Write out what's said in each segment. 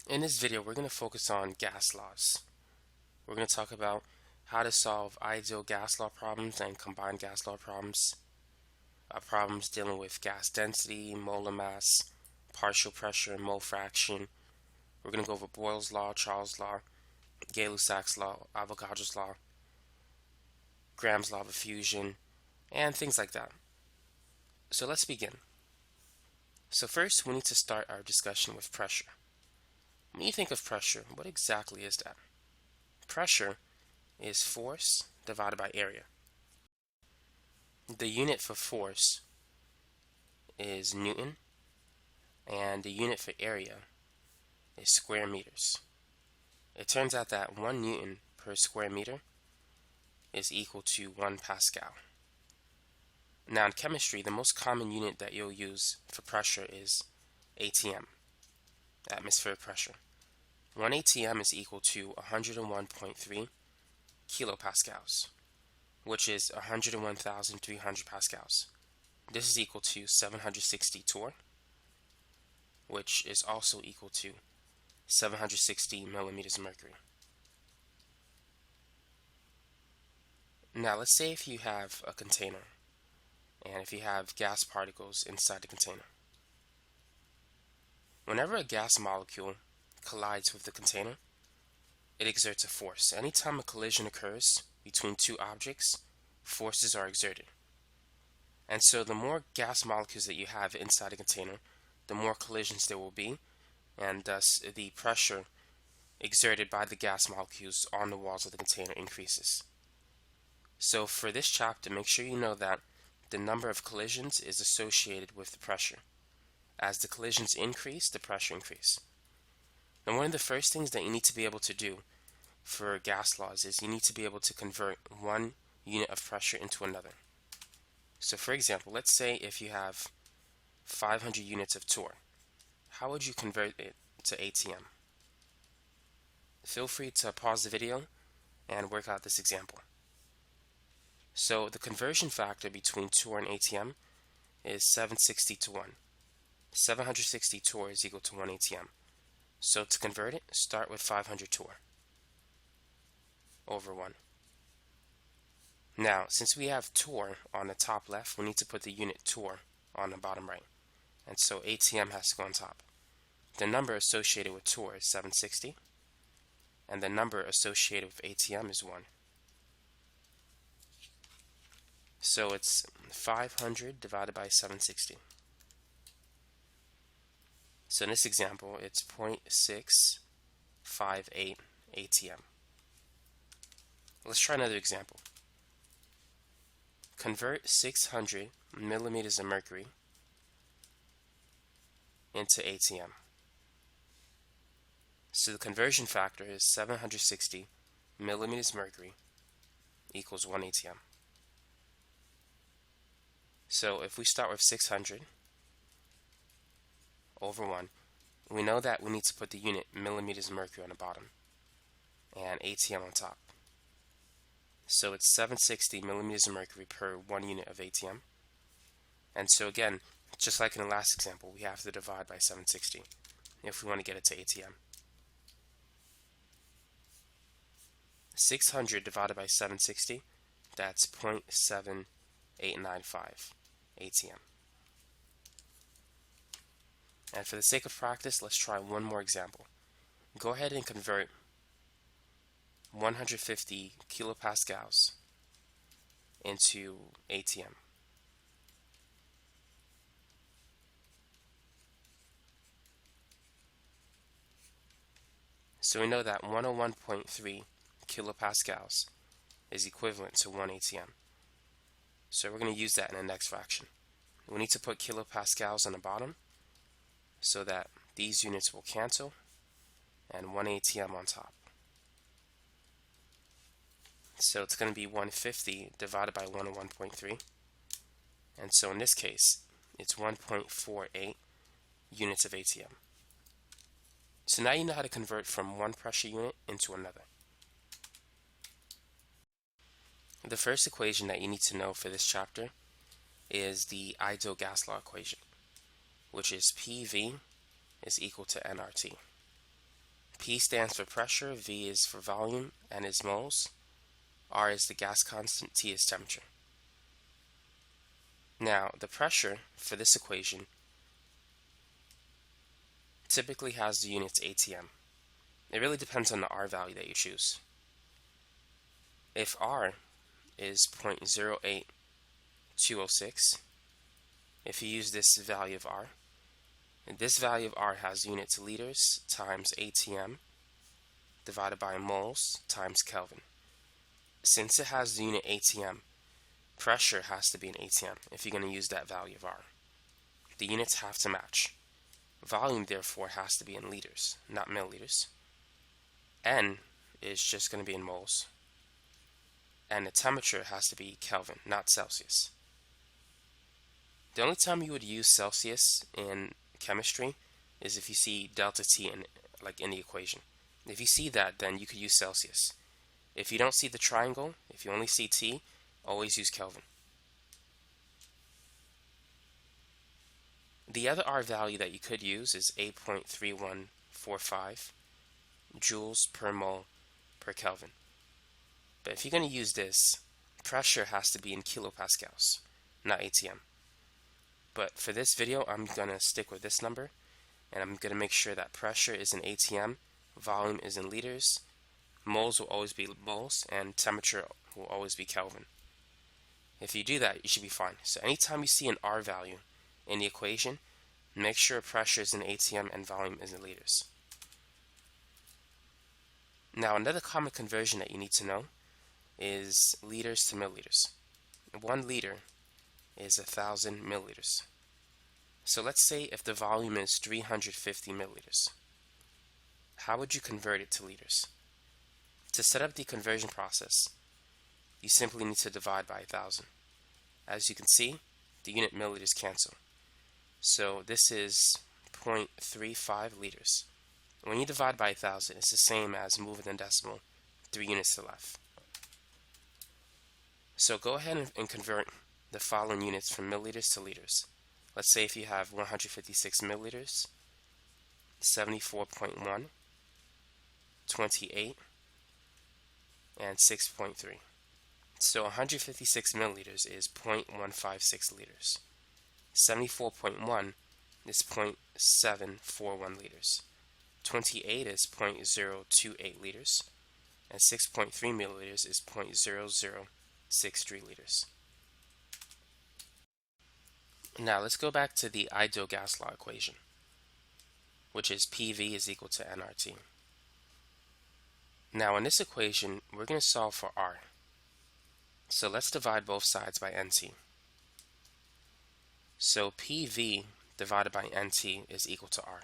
In this video, we're going to focus on gas laws. We're going to talk about how to solve ideal gas law problems and combined gas law problems, problems dealing with gas density, molar mass, partial pressure, mole fraction. We're going to go over Boyle's law, Charles' law, Gay-Lussac's law, Avogadro's law, Graham's law of effusion, and things like that. So let's begin. So first, we need to start our discussion with pressure. When you think of pressure, what exactly is that? Pressure is force divided by area. The unit for force is Newton, and the unit for area is square meters. It turns out that 1 Newton per square meter is equal to 1 Pascal. Now in chemistry, the most common unit that you'll use for pressure is ATM, atmospheric pressure. 1 ATM is equal to 101.3 kilopascals, which is 101,300 pascals. This is equal to 760 torr, which is also equal to 760 millimeters of mercury. Now let's say if you have a container and if you have gas particles inside the container. Whenever a gas molecule collides with the container, it exerts a force. Anytime a collision occurs between two objects, forces are exerted. And so the more gas molecules that you have inside a container, the more collisions there will be, and thus the pressure exerted by the gas molecules on the walls of the container increases. So for this chapter, make sure you know that the number of collisions is associated with the pressure. As the collisions increase, the pressure increases. Now, one of the first things that you need to be able to do for gas laws is you need to be able to convert one unit of pressure into another. So for example, let's say if you have 500 units of torr, how would you convert it to ATM? Feel free to pause the video and work out this example. So the conversion factor between torr and ATM is 760 to 1. 760 torr is equal to 1 ATM. So to convert it, start with 500 torr over 1. Now, since we have torr on the top left, we need to put the unit torr on the bottom right. And so ATM has to go on top. The number associated with torr is 760, and the number associated with ATM is 1. So it's 500 divided by 760. So in this example, it's 0.658 ATM. Let's try another example. Convert 600 millimeters of mercury into ATM. So the conversion factor is 760 millimeters mercury equals 1 ATM. So if we start with 600 over 1, we know that we need to put the unit millimeters of mercury on the bottom and ATM on top. So it's 760 millimeters of mercury per 1 unit of ATM. And so again, just like in the last example, we have to divide by 760 if we want to get it to ATM. 600 divided by 760, that's 0.7895 ATM. And for the sake of practice, let's try one more example. Go ahead and convert 150 kilopascals into ATM. So we know that 101.3 kilopascals is equivalent to 1 ATM. So we're going to use that in the next fraction. We need to put kilopascals on the bottom so that these units will cancel, and 1 ATM on top. So it's going to be 150 divided by 101.3, and so in this case it's 1.48 units of ATM. So now you know how to convert from one pressure unit into another. The first equation that you need to know for this chapter is the ideal gas law equation, which is PV is equal to nRT. P stands for pressure, V is for volume, N is moles, R is the gas constant, T is temperature. Now, the pressure for this equation typically has the units ATM. It really depends on the R value that you choose. If R is 0.08206, if you use this value of R, and this value of R has units liters times ATM divided by moles times Kelvin. Since it has the unit ATM, pressure has to be an ATM if you're going to use that value of R. The units have to match. Volume, therefore, has to be in liters, not milliliters. N is just going to be in moles. And the temperature has to be Kelvin, not Celsius. The only time you would use Celsius in chemistry is if you see delta T in the equation. If you see that, then you could use Celsius. If you don't see the triangle, if you only see T, always use Kelvin. The other R value that you could use is 8.3145 joules per mole per Kelvin. But if you're going to use this, pressure has to be in kilopascals, not ATM. But for this video, I'm going to stick with this number, and I'm going to make sure that pressure is in ATM, volume is in liters, moles will always be moles, and temperature will always be Kelvin. If you do that, you should be fine. So anytime you see an R value in the equation, make sure pressure is in ATM and volume is in liters. Now, another common conversion that you need to know is liters to milliliters. 1 liter is 1,000 milliliters. So let's say if the volume is 350 milliliters. How would you convert it to liters? To set up the conversion process, you simply need to divide by 1,000. As you can see, the unit milliliters cancel. So this is 0.35 liters. When you divide by 1,000, it's the same as moving the decimal 3 units to the left. So go ahead and convert the following units from milliliters to liters. Let's say if you have 156 milliliters, 74.1, 28, and 6.3. So 156 milliliters is 0.156 liters. 74.1 is 0.741 liters. 28 is 0.028 liters. And 6.3 milliliters is 0.0063 liters. Now let's go back to the ideal gas law equation, which is PV is equal to nRT. Now in this equation, we're going to solve for R. So let's divide both sides by NT. So PV divided by NT is equal to R.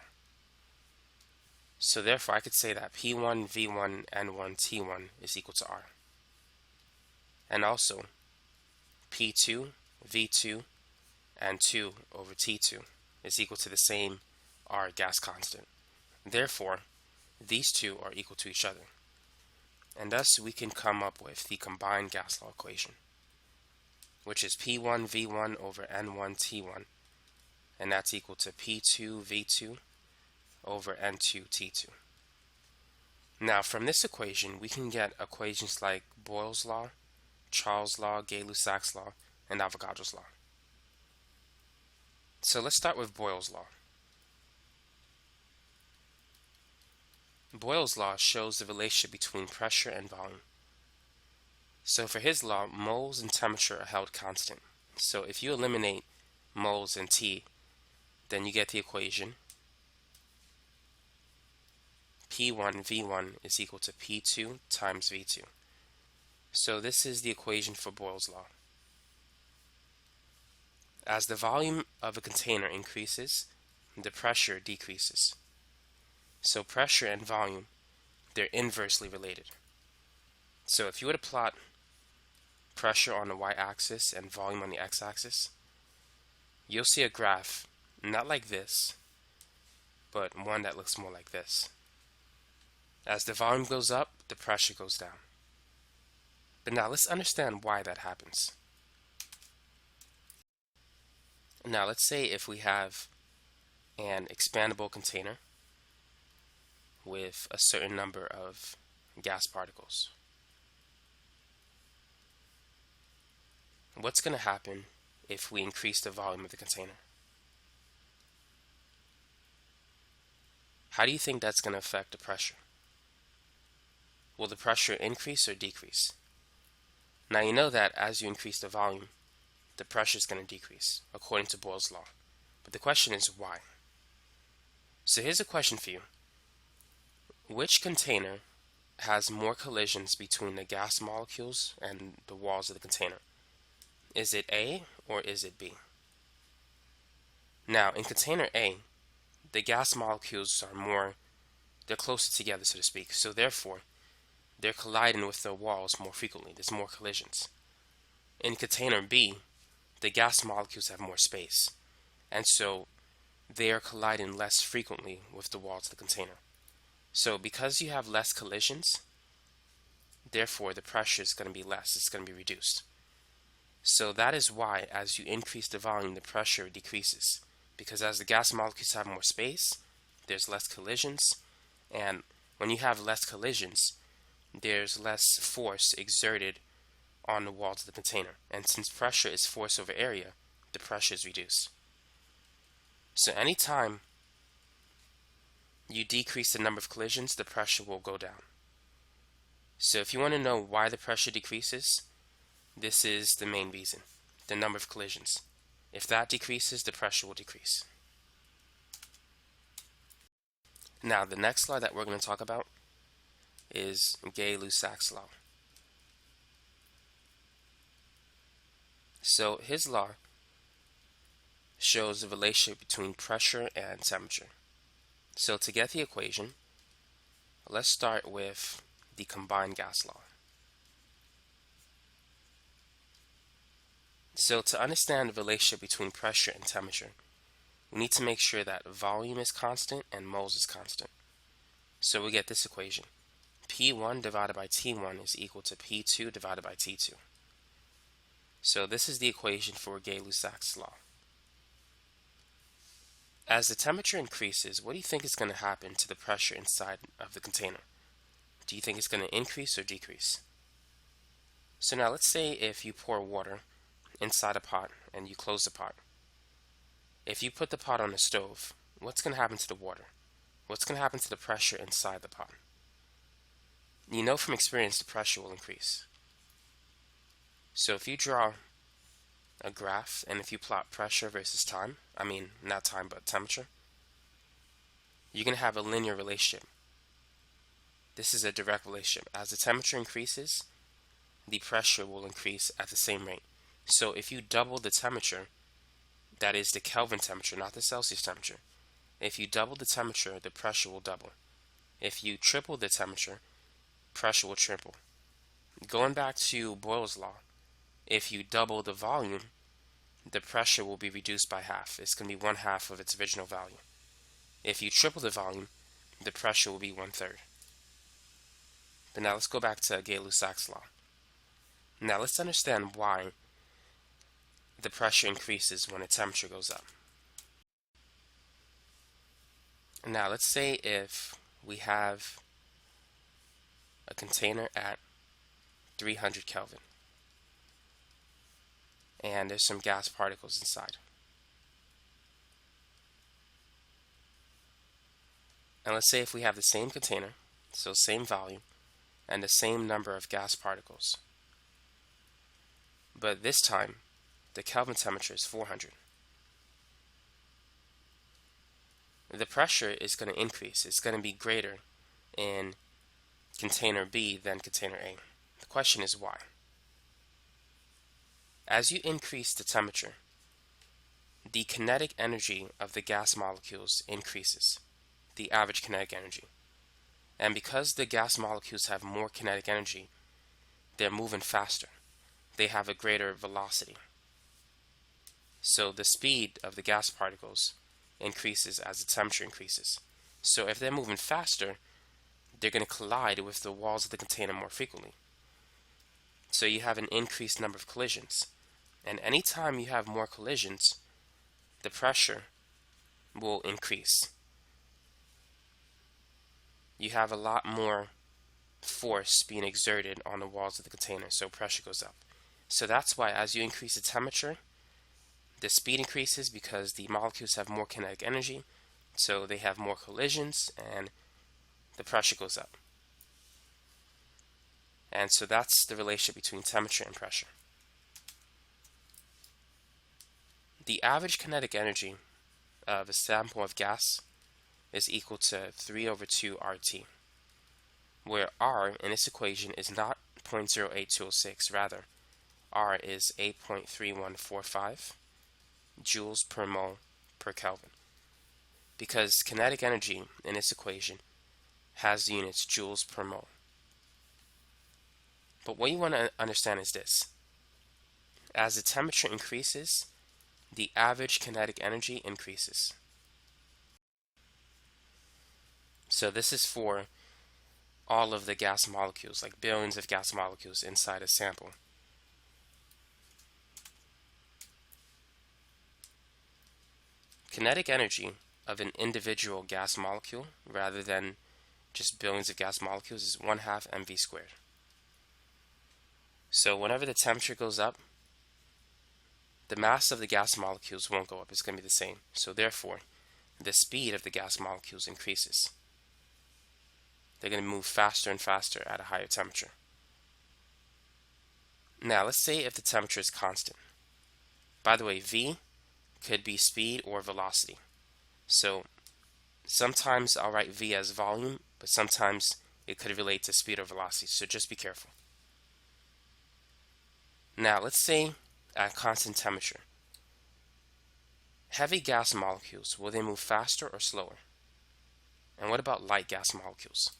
So therefore I could say that P1, V1, N1, T1 is equal to R. And also P2, V2, and 2 over T2 is equal to the same R gas constant. Therefore, these two are equal to each other. And thus we can come up with the combined gas law equation, which is P1 V1 over N1 T1, and that's equal to P2 V2 over N2 T2. Now from this equation we can get equations like Boyle's law, Charles' law, Gay-Lussac's law, and Avogadro's law. So let's start with Boyle's law. Boyle's law shows the relationship between pressure and volume. So for his law, moles and temperature are held constant. So if you eliminate moles and T, then you get the equation P1 V1 is equal to P2 times V2. So this is the equation for Boyle's law. As the volume of a container increases, the pressure decreases. So pressure and volume, they're inversely related. So if you were to plot pressure on the y-axis and volume on the x-axis, you'll see a graph not like this, but one that looks more like this. As the volume goes up, the pressure goes down. But now let's understand why that happens. Now let's say if we have an expandable container with a certain number of gas particles. What's going to happen if we increase the volume of the container? How do you think that's going to affect the pressure? Will the pressure increase or decrease? Now you know that as you increase the volume, the pressure is going to decrease, according to Boyle's law. But the question is why? So here's a question for you. Which container has more collisions between the gas molecules and the walls of the container? Is it A or is it B? Now, in container A, the gas molecules they're closer together, so to speak. So therefore, they're colliding with the walls more frequently. There's more collisions. In container B, the gas molecules have more space, and so they are colliding less frequently with the walls of the container. So because you have less collisions, therefore the pressure is going to be less. It's going to be reduced. So that is why as you increase the volume, the pressure decreases. Because as the gas molecules have more space, there's less collisions, and when you have less collisions, there's less force exerted on the walls of the container. And since pressure is force over area, the pressure is reduced. So anytime you decrease the number of collisions, the pressure will go down. So if you want to know why the pressure decreases, this is the main reason: the number of collisions. If that decreases, the pressure will decrease. Now, the next law that we're going to talk about is Gay-Lussac's law. So his law shows the relationship between pressure and temperature. So to get the equation, let's start with the combined gas law. So to understand the relationship between pressure and temperature, we need to make sure that volume is constant and moles is constant. So we get this equation: P1 divided by T1 is equal to P2 divided by T2. So this is the equation for Gay-Lussac's law. As the temperature increases, what do you think is going to happen to the pressure inside of the container? Do you think it's going to increase or decrease? So now let's say if you pour water inside a pot and you close the pot. If you put the pot on the stove, what's going to happen to the water? What's going to happen to the pressure inside the pot? You know from experience the pressure will increase. So if you draw a graph and if you plot pressure versus time, not time but temperature, you're going to have a linear relationship. This is a direct relationship. As the temperature increases, the pressure will increase at the same rate. So if you double the temperature, that is the Kelvin temperature, not the Celsius temperature. If you double the temperature, the pressure will double. If you triple the temperature, pressure will triple. Going back to Boyle's law, if you double the volume, the pressure will be reduced by half. It's going to be 1/2 of its original value. If you triple the volume, the pressure will be 1/3. But now let's go back to Gay-Lussac's law. Now let's understand why the pressure increases when the temperature goes up. Now let's say if we have a container at 300 Kelvin and there's some gas particles inside. And let's say if we have the same container, so same volume, and the same number of gas particles, but this time the Kelvin temperature is 400. The pressure is going to increase. It's going to be greater in container B than container A. The question is why? As you increase the temperature, the kinetic energy of the gas molecules increases, the average kinetic energy. And because the gas molecules have more kinetic energy, they're moving faster. They have a greater velocity. So the speed of the gas particles increases as the temperature increases. So if they're moving faster, they're going to collide with the walls of the container more frequently. So you have an increased number of collisions. And anytime you have more collisions, the pressure will increase. you have a lot more force being exerted on the walls of the container, so pressure goes up. So that's why as you increase the temperature, the speed increases because the molecules have more kinetic energy, so they have more collisions and the pressure goes up. And so that's the relationship between temperature and pressure. The average kinetic energy of a sample of gas is equal to 3 over 2 RT, where R in this equation is not 0.08206, rather R is 8.3145 joules per mole per Kelvin, because kinetic energy in this equation has the units joules per mole. But what you want to understand is this: as the temperature increases, the average kinetic energy increases. So this is for all of the gas molecules, like billions of gas molecules inside a sample. Kinetic energy of an individual gas molecule, rather than just billions of gas molecules, is 1/2 mv squared. So whenever the temperature goes up, the mass of the gas molecules won't go up. It's going to be the same. So therefore, the speed of the gas molecules increases. They're going to move faster and faster at a higher temperature. Now, let's say if the temperature is constant. By the way, V could be speed or velocity. So sometimes I'll write V as volume, but sometimes it could relate to speed or velocity. So just be careful. Now, let's say at constant temperature, heavy gas molecules, will they move faster or slower? And what about light gas molecules?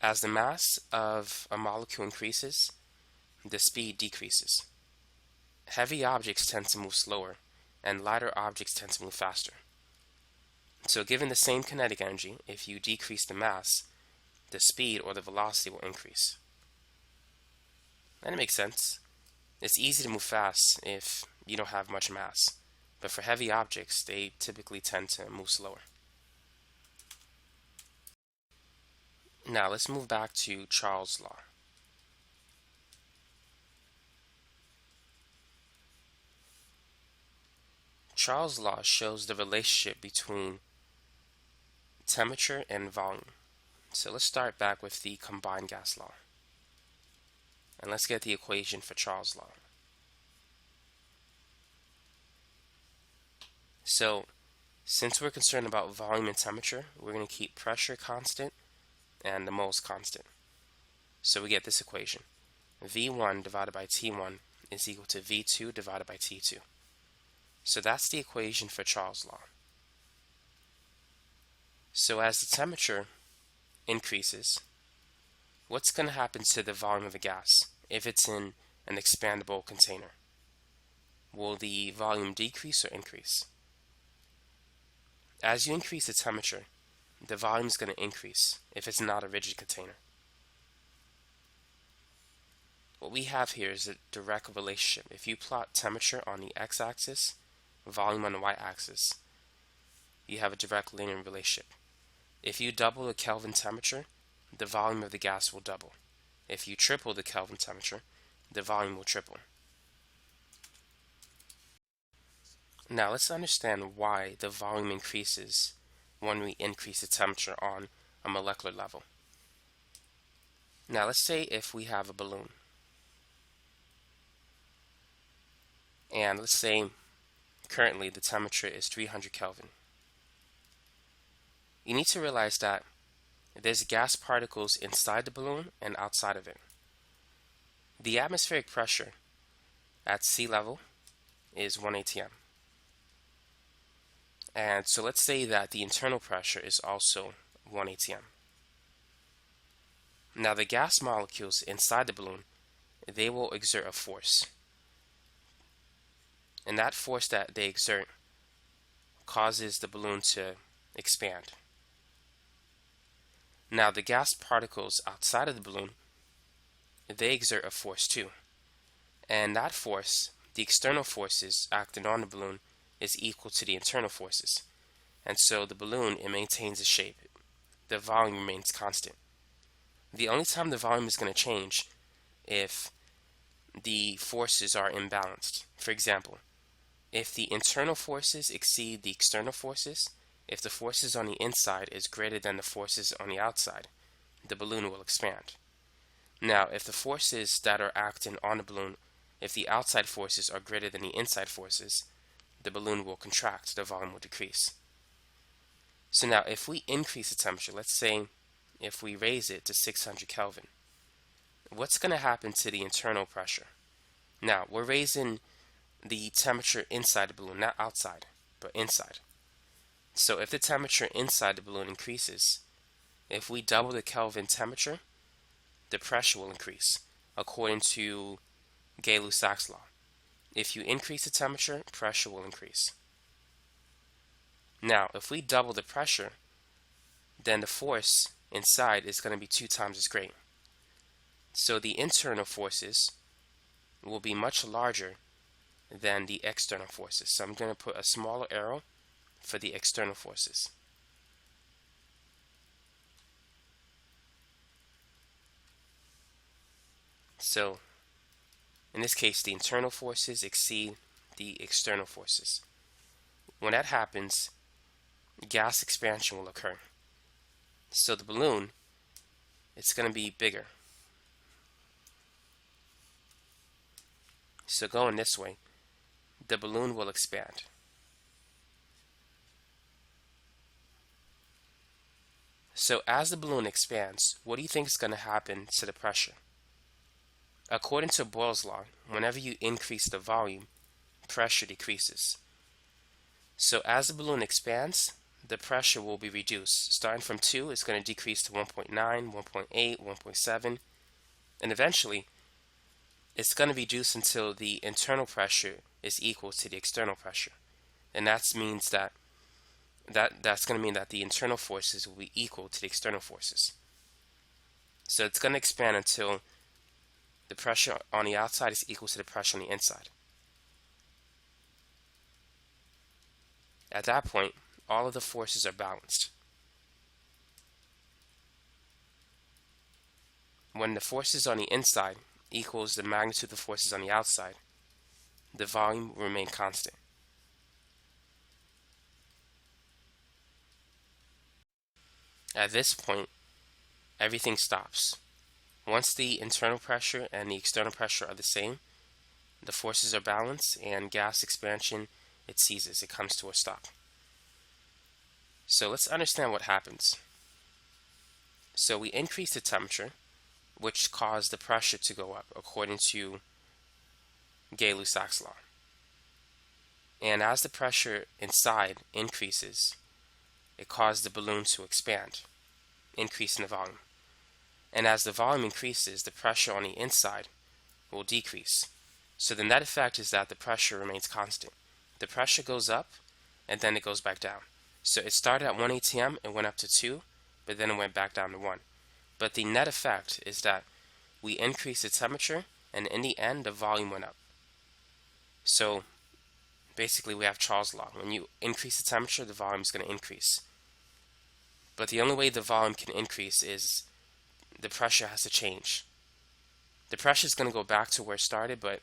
As the mass of a molecule increases, the speed decreases. Heavy objects tend to move slower, and lighter objects tend to move faster. So given the same kinetic energy, if you decrease the mass, the speed or the velocity will increase. And it makes sense. It's easy to move fast if you don't have much mass, but for heavy objects, they typically tend to move slower. Now let's move back to Charles' law. Charles' law shows the relationship between temperature and volume. So let's start back with the combined gas law. And let's get the equation for Charles' law. So, since we're concerned about volume and temperature, we're going to keep pressure constant and the moles constant. So we get this equation. V1 divided by T1 is equal to V2 divided by T2. So that's the equation for Charles' law. So as the temperature increases, what's going to happen to the volume of the gas if it's in an expandable container? Will the volume decrease or increase? As you increase the temperature, the volume is going to increase if it's not a rigid container. What we have here is a direct relationship. If you plot temperature on the x-axis, volume on the y-axis, you have a direct linear relationship. If you double the Kelvin temperature, the volume of the gas will double. If you triple the Kelvin temperature, the volume will triple. Now let's understand why the volume increases when we increase the temperature on a molecular level. Now let's say if we have a balloon, and let's say currently the temperature is 300 Kelvin. You need to realize that there's gas particles inside the balloon and outside of it. The atmospheric pressure at sea level is 1 atm. And so let's say that the internal pressure is also 1 atm. Now the gas molecules inside the balloon, they will exert a force. And that force that they exert causes the balloon to expand. Now the gas particles outside of the balloon, they exert a force too. And that force, the external forces acting on the balloon, is equal to the internal forces. And so the balloon, it maintains its shape. the volume remains constant. The only time the volume is going to change if the forces are imbalanced. For example, if the internal forces exceed the external forces, if the forces on the inside is greater than the forces on the outside, the balloon will expand. Now, if the forces that are acting on the balloon, if the outside forces are greater than the inside forces, the balloon will contract, the volume will decrease. So now, if we increase the temperature, let's say if we raise it to 600 Kelvin, what's going to happen to the internal pressure? Now, we're raising the temperature inside the balloon, not outside, but inside. So if the temperature inside the balloon increases, if we double the Kelvin temperature, the pressure will increase, according to Gay-Lussac's law. If you increase the temperature, pressure will increase. Now, if we double the pressure, then the force inside is going to be 2 times as great. So the internal forces will be much larger than the external forces. So I'm going to put a smaller arrow for the external forces. So in this case, the internal forces exceed the external forces. When that happens, gas expansion will occur. So the balloon, it's going to be bigger. So going this way, the balloon will expand. So as the balloon expands, what do you think is going to happen to the pressure? According to Boyle's law, whenever you increase the volume, pressure decreases. So as the balloon expands, the pressure will be reduced. Starting from 2, it's going to decrease to 1.9, 1.8, 1.7, and eventually it's going to reduce until the internal pressure is equal to the external pressure. And that means that's going to mean that the internal forces will be equal to the external forces. So it's going to expand until the pressure on the outside is equal to the pressure on the inside. At that point, all of the forces are balanced. When the forces on the inside equals the magnitude of the forces on the outside, the volume will remain constant. At this point, everything stops. Once the internal pressure and the external pressure are the same, the forces are balanced, and gas expansion, it ceases, it comes to a stop. So let's understand what happens. So we increase the temperature, which caused the pressure to go up, according to Gay-Lussac's law. And as the pressure inside increases, it caused the balloon to expand, increasing the volume. And as the volume increases, the pressure on the inside will decrease. So the net effect is that the pressure remains constant. The pressure goes up, and then it goes back down. So it started at 1 atm, it went up to 2, but then it went back down to 1. But the net effect is that we increased the temperature, and in the end, the volume went up. So basically, we have Charles' law. When you increase the temperature, the volume is going to increase. But the only way the volume can increase is the pressure has to change. The pressure is going to go back to where it started, but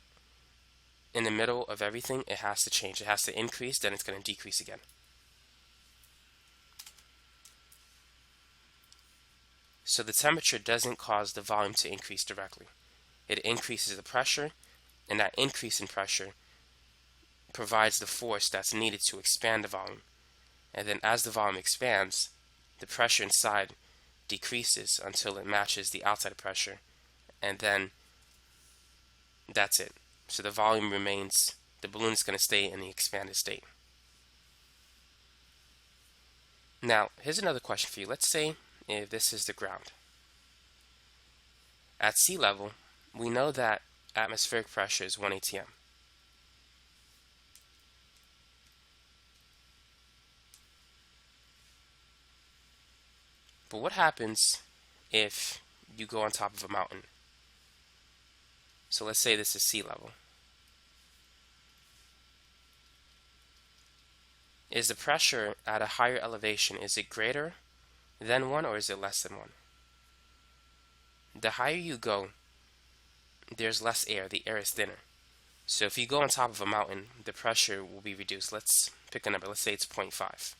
in the middle of everything, it has to change. It has to increase, then it's going to decrease again. So the temperature doesn't cause the volume to increase directly. It increases the pressure, and that increase in pressure provides the force that's needed to expand the volume. And then as the volume expands, the pressure inside decreases until it matches the outside pressure, and then that's it. So the volume remains, the balloon is going to stay in the expanded state. Now, here's another question for you. Let's say if this is the ground. At sea level, we know that atmospheric pressure is 1 atm. But what happens if you go on top of a mountain? So let's say this is sea level. Is the pressure at a higher elevation, is it greater than 1 or is it less than 1? The higher you go, there's less air. The air is thinner. So if you go on top of a mountain, the pressure will be reduced. Let's pick a number. Let's say it's 0.5.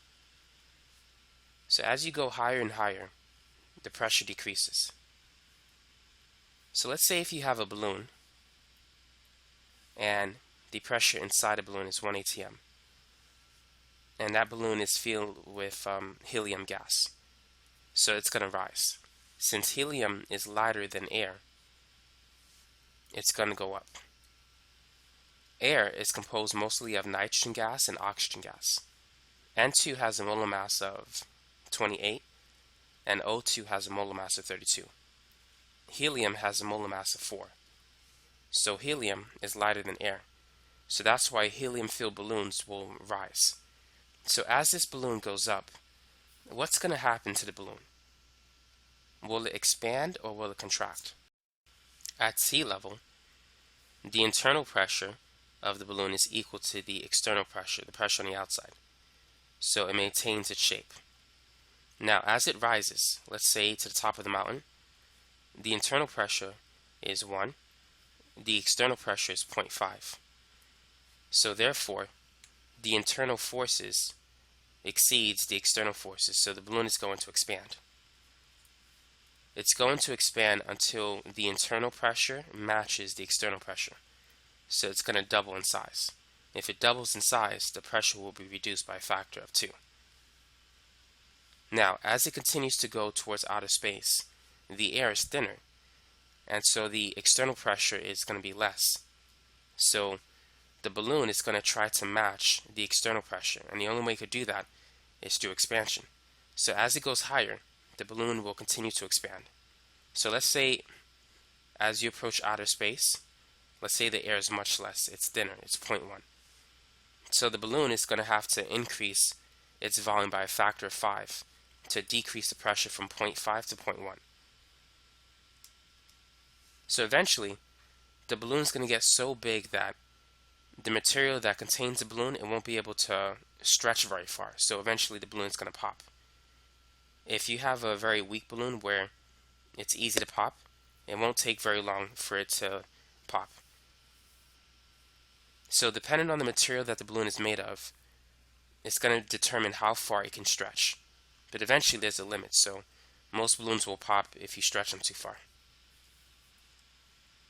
So as you go higher and higher, the pressure decreases. So let's say if you have a balloon and the pressure inside a balloon is 1 atm, and that balloon is filled with helium gas. So it's going to rise. Since helium is lighter than air, it's going to go up. Air is composed mostly of nitrogen gas and oxygen gas. N2 has a molar mass of 28, and O2 has a molar mass of 32. Helium has a molar mass of 4. So helium is lighter than air. So that's why helium-filled balloons will rise. So as this balloon goes up, what's going to happen to the balloon? Will it expand or will it contract? At sea level, the internal pressure of the balloon is equal to the external pressure, the pressure on the outside. So it maintains its shape. Now, as it rises, let's say to the top of the mountain, the internal pressure is 1, the external pressure is 0.5. So therefore, the internal forces exceeds the external forces, so the balloon is going to expand. It's going to expand until the internal pressure matches the external pressure. So it's going to double in size. If it doubles in size, the pressure will be reduced by a factor of 2. Now, as it continues to go towards outer space, the air is thinner, and so the external pressure is going to be less. So the balloon is going to try to match the external pressure, and the only way it could do that is through expansion. So as it goes higher, the balloon will continue to expand. So let's say as you approach outer space, let's say the air is much less, it's thinner, it's 0.1. So the balloon is going to have to increase its volume by a factor of 5 to decrease the pressure from 0.5 to 0.1. So eventually, the balloon is going to get so big that the material that contains the balloon, it won't be able to stretch very far. So eventually the balloon is going to pop. If you have a very weak balloon where it's easy to pop, it won't take very long for it to pop. So depending on the material that the balloon is made of, it's going to determine how far it can stretch. But eventually there's a limit, so most balloons will pop if you stretch them too far.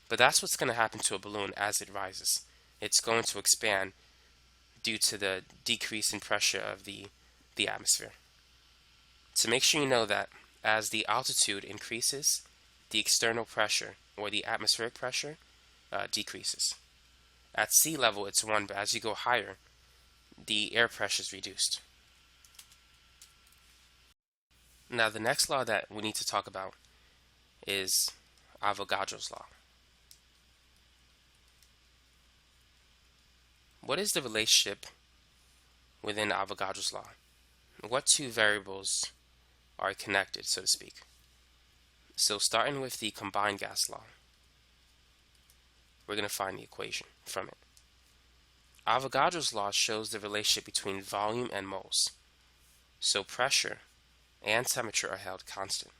But that's what's going to happen to a balloon as it rises. It's going to expand due to the decrease in pressure of the atmosphere. So make sure you know that as the altitude increases, the external pressure or the atmospheric pressure decreases. At sea level it's 1, but as you go higher, the air pressure is reduced. Now the next law that we need to talk about is Avogadro's law. What is the relationship within Avogadro's law? What two variables are connected, so to speak? So starting with the combined gas law, we're going to find the equation from it. Avogadro's law shows the relationship between volume and moles. So pressure and temperature are held constant.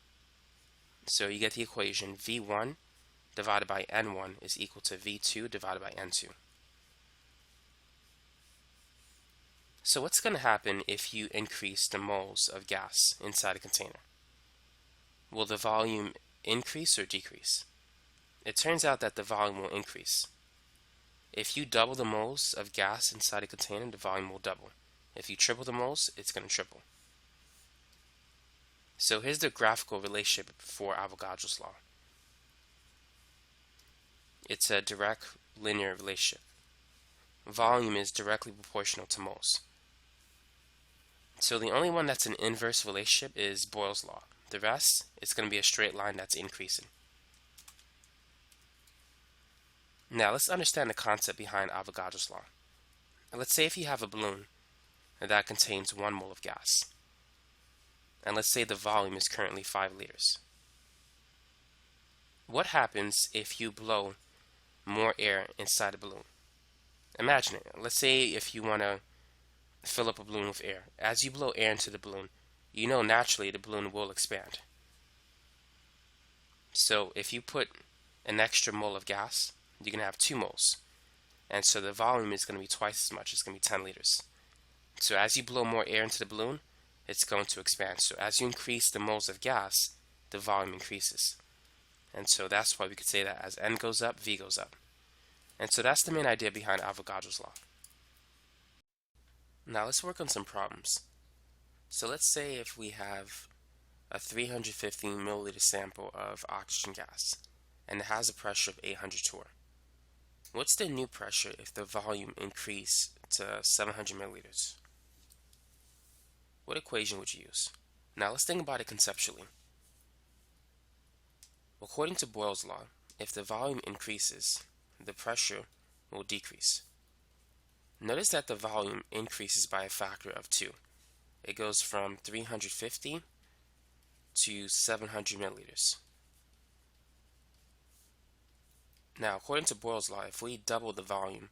So you get the equation V1 divided by N1 is equal to V2 divided by N2. So what's going to happen if you increase the moles of gas inside a container? Will the volume increase or decrease? It turns out that the volume will increase. If you double the moles of gas inside a container, the volume will double. If you triple the moles, it's going to triple. So here's the graphical relationship for Avogadro's law. It's a direct linear relationship. Volume is directly proportional to moles. So the only one that's an inverse relationship is Boyle's law. The rest, it's going to be a straight line that's increasing. Now let's understand the concept behind Avogadro's law. Let's say if you have a balloon that contains 1 mole of gas, and let's say the volume is currently 5 liters. What happens if you blow more air inside a balloon? Imagine it. Let's say if you want to fill up a balloon with air. As you blow air into the balloon, you know naturally the balloon will expand. So if you put an extra mole of gas, you're going to have 2 moles. And so the volume is going to be twice as much. It's going to be 10 liters. So as you blow more air into the balloon, it's going to expand. So as you increase the moles of gas, the volume increases. And so that's why we could say that as N goes up, V goes up. And so that's the main idea behind Avogadro's law. Now let's work on some problems. So let's say if we have a 315 milliliter sample of oxygen gas, and it has a pressure of 800 torr. What's the new pressure if the volume increased to 700 milliliters? What equation would you use? Now let's think about it conceptually. According to Boyle's law, if the volume increases, the pressure will decrease. Notice that the volume increases by a factor of 2. It goes from 350 to 700 milliliters. Now, according to Boyle's law, if we double the volume,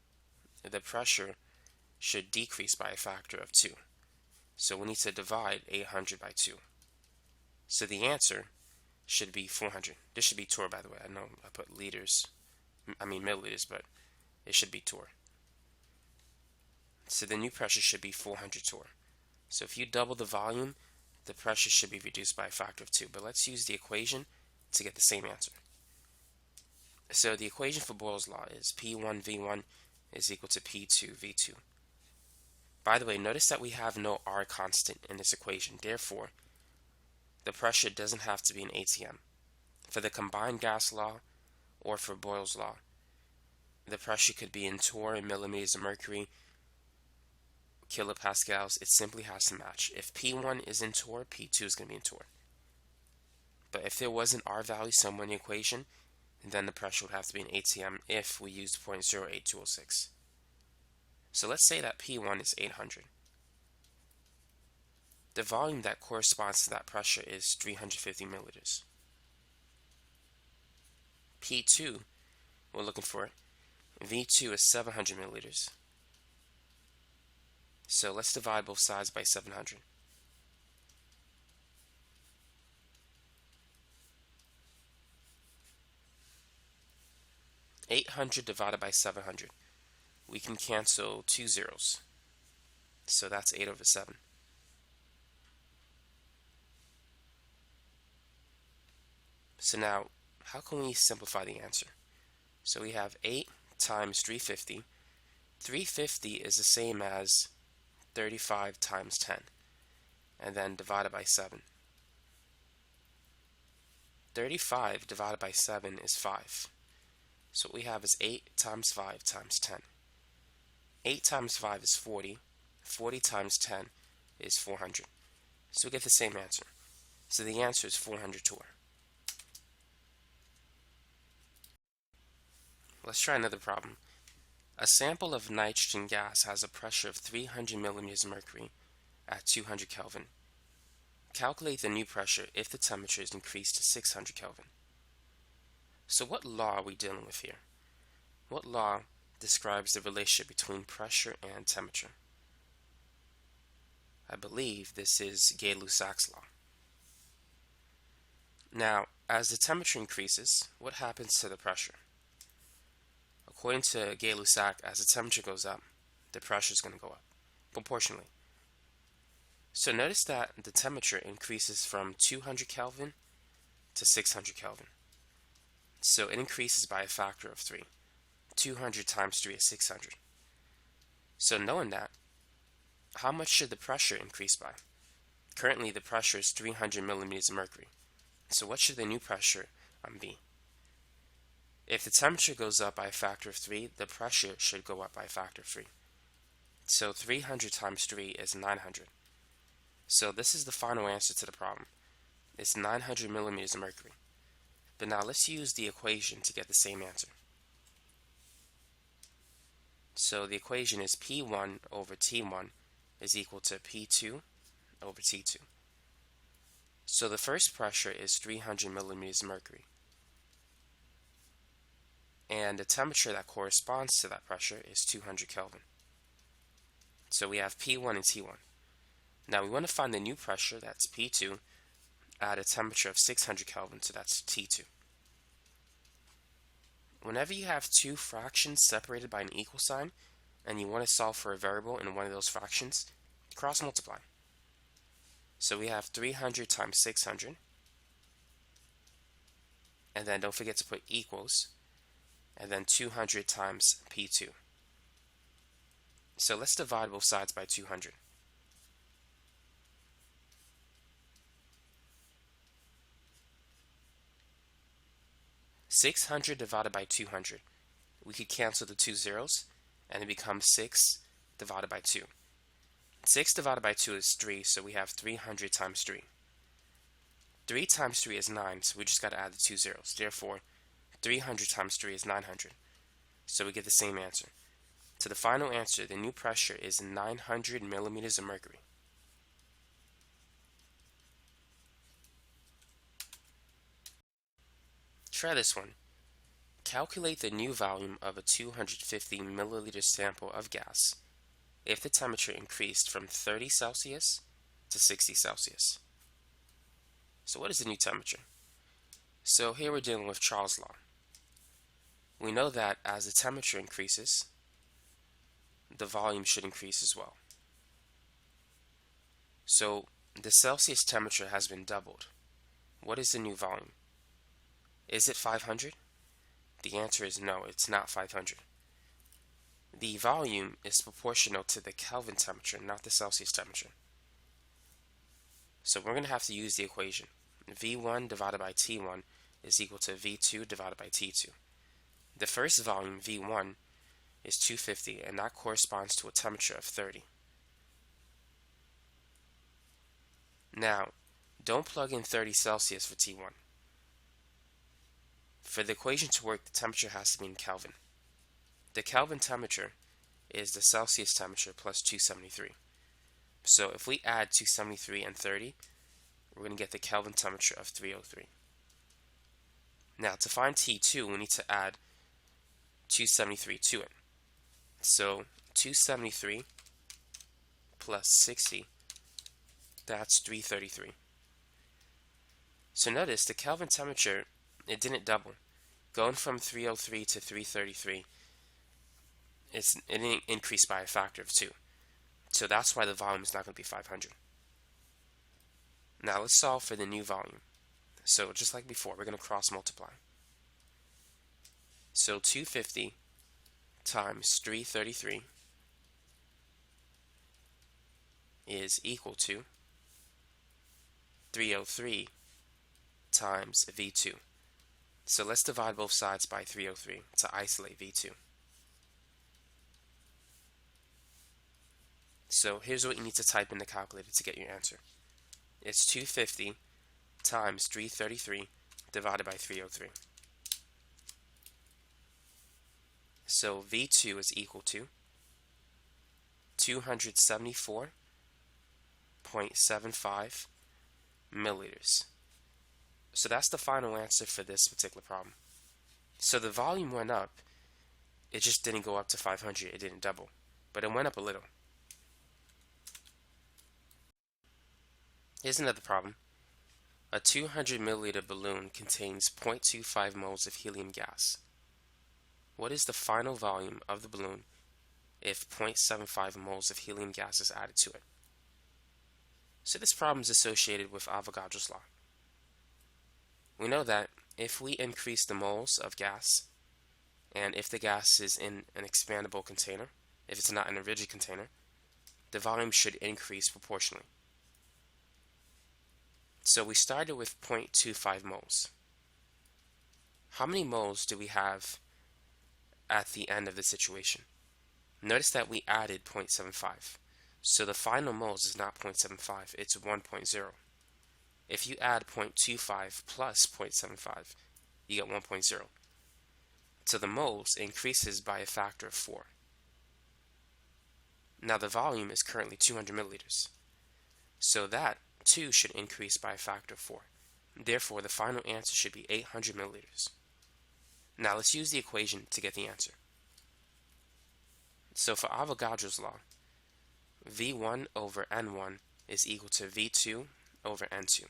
the pressure should decrease by a factor of 2. So we need to divide 800 by 2. So the answer should be 400. This should be torr, by the way. I know I put milliliters, but it should be torr. So the new pressure should be 400 torr. So if you double the volume, the pressure should be reduced by a factor of 2. But let's use the equation to get the same answer. So the equation for Boyle's law is P1V1 is equal to P2V2. By the way, notice that we have no R constant in this equation. Therefore, the pressure doesn't have to be in ATM. For the combined gas law or for Boyle's law, the pressure could be in torr, millimeters of mercury, kilopascals. It simply has to match. If P1 is in torr, P2 is going to be in torr. But if there was an R value somewhere in the equation, then the pressure would have to be in ATM if we used 0.08206. So let's say that P1 is 800. The volume that corresponds to that pressure is 350 milliliters. P2, we're looking for, V2 is 700 milliliters. So let's divide both sides by 700. $800 divided by 700. We can cancel 2 zeros. So that's 8 over 7. So now, how can we simplify the answer? So we have 8 times 350. 350 is the same as 35 times 10. And then divided by 7. 35 divided by 7 is 5. So what we have is 8 times 5 times 10. 8 times 5 is 40. 40 times 10 is 400. So we get the same answer. So the answer is 400 torr. Let's try another problem. A sample of nitrogen gas has a pressure of 300 millimeters of mercury at 200 Kelvin. Calculate the new pressure if the temperature is increased to 600 Kelvin. So what law are we dealing with here? What law describes the relationship between pressure and temperature? I believe this is Gay-Lussac's law. Now, as the temperature increases, what happens to the pressure? According to Gay-Lussac, as the temperature goes up, the pressure is going to go up proportionally. So notice that the temperature increases from 200 Kelvin to 600 Kelvin. So it increases by a factor of 3. 200 times 3 is 600. So knowing that, how much should the pressure increase by? Currently the pressure is 300 millimeters of mercury. So what should the new pressure be? If the temperature goes up by a factor of 3, the pressure should go up by a factor of 3. So 300 times 3 is 900. So this is the final answer to the problem. It's 900 millimeters of mercury. But now let's use the equation to get the same answer. So the equation is P1 over T1 is equal to P2 over T2. So the first pressure is 300 millimeters of mercury. And the temperature that corresponds to that pressure is 200 Kelvin. So we have P1 and T1. Now we want to find the new pressure, that's P2, at a temperature of 600 Kelvin, so that's T2. Whenever you have two fractions separated by an equal sign, and you want to solve for a variable in one of those fractions, cross multiply. So we have 300 times 600, and then don't forget to put equals, and then 200 times P2. So let's divide both sides by 200. (600) divided by 200. We could cancel the two zeros, and it becomes 6 divided by 2. 6 divided by 2 is 3, so we have 300 times 3. 3 times 3 is 9, so we just got to add the two zeros. Therefore, 300 times 3 is 900. So we get the same answer. So the final answer, the new pressure, is 900 millimeters of mercury. Try this one. Calculate the new volume of a 250 milliliter sample of gas if the temperature increased from 30 Celsius to 60 Celsius. So what is the new temperature? So here we're dealing with Charles' law. We know that as the temperature increases, the volume should increase as well. So the Celsius temperature has been doubled. What is the new volume? Is it 500? The answer is no, it's not 500. The volume is proportional to the Kelvin temperature, not the Celsius temperature. So we're going to have to use the equation. V1 divided by T1 is equal to V2 divided by T2. The first volume, V1, is 250, and that corresponds to a temperature of 30. Now, don't plug in 30 Celsius for T1. For the equation to work, the temperature has to be in Kelvin. The Kelvin temperature is the Celsius temperature plus 273. So if we add 273 and 30, we're going to get the Kelvin temperature of 303. Now to find T2, we need to add 273 to it. So 273 plus 60, that's 333. So notice the Kelvin temperature, it didn't double. Going from 303 to 333, it didn't increase by a factor of 2. So that's why the volume is not going to be 500. Now let's solve for the new volume. So just like before, we're going to cross multiply. So 250 times 333 is equal to 303 times V2. So let's divide both sides by 303 to isolate V2. So here's what you need to type in the calculator to get your answer. It's 250 times 333 divided by 303. So V2 is equal to 274.75 milliliters. So that's the final answer for this particular problem. So the volume went up, it just didn't go up to 500, it didn't double, but it went up a little. Here's another problem. A 200 milliliter balloon contains 0.25 moles of helium gas. What is the final volume of the balloon if 0.75 moles of helium gas is added to it? So this problem is associated with Avogadro's law. We know that if we increase the moles of gas, and if the gas is in an expandable container, if it's not in a rigid container, the volume should increase proportionally. So we started with 0.25 moles. How many moles do we have at the end of the situation? Notice that we added 0.75. So the final moles is not 0.75, it's 1.0. If you add 0.25 plus 0.75, you get 1.0. So the moles increases by a factor of 4. Now the volume is currently 200 milliliters. So that too should increase by a factor of 4. Therefore, the final answer should be 800 milliliters. Now let's use the equation to get the answer. So for Avogadro's law, V1 over N1 is equal to V2 over N2.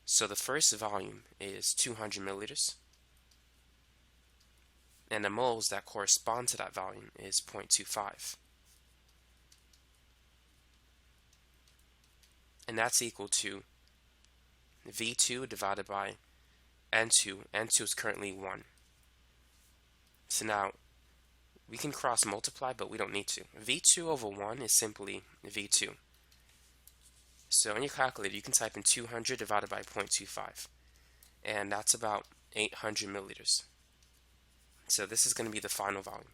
So the first volume is 200 milliliters, and the moles that correspond to that volume is 0.25. And that's equal to V2 divided by N2. N2 is currently 1. So now we can cross multiply, but we don't need to. V2 over 1 is simply V2. So in your calculator, you can type in 200 divided by 0.25, and that's about 800 milliliters. So this is going to be the final volume.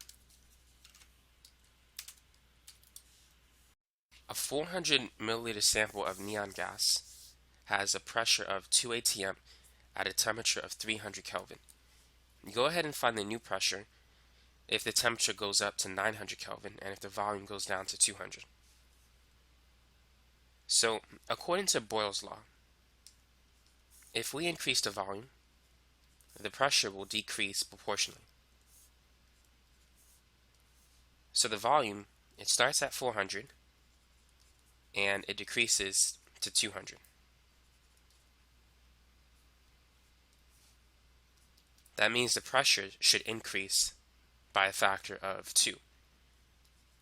A 400 milliliter sample of neon gas has a pressure of 2 atm at a temperature of 300 Kelvin. You go ahead and find the new pressure if the temperature goes up to 900 Kelvin and if the volume goes down to 200. So, according to Boyle's law, if we increase the volume, the pressure will decrease proportionally. So the volume, it starts at 400 and it decreases to 200. That means the pressure should increase by a factor of 2.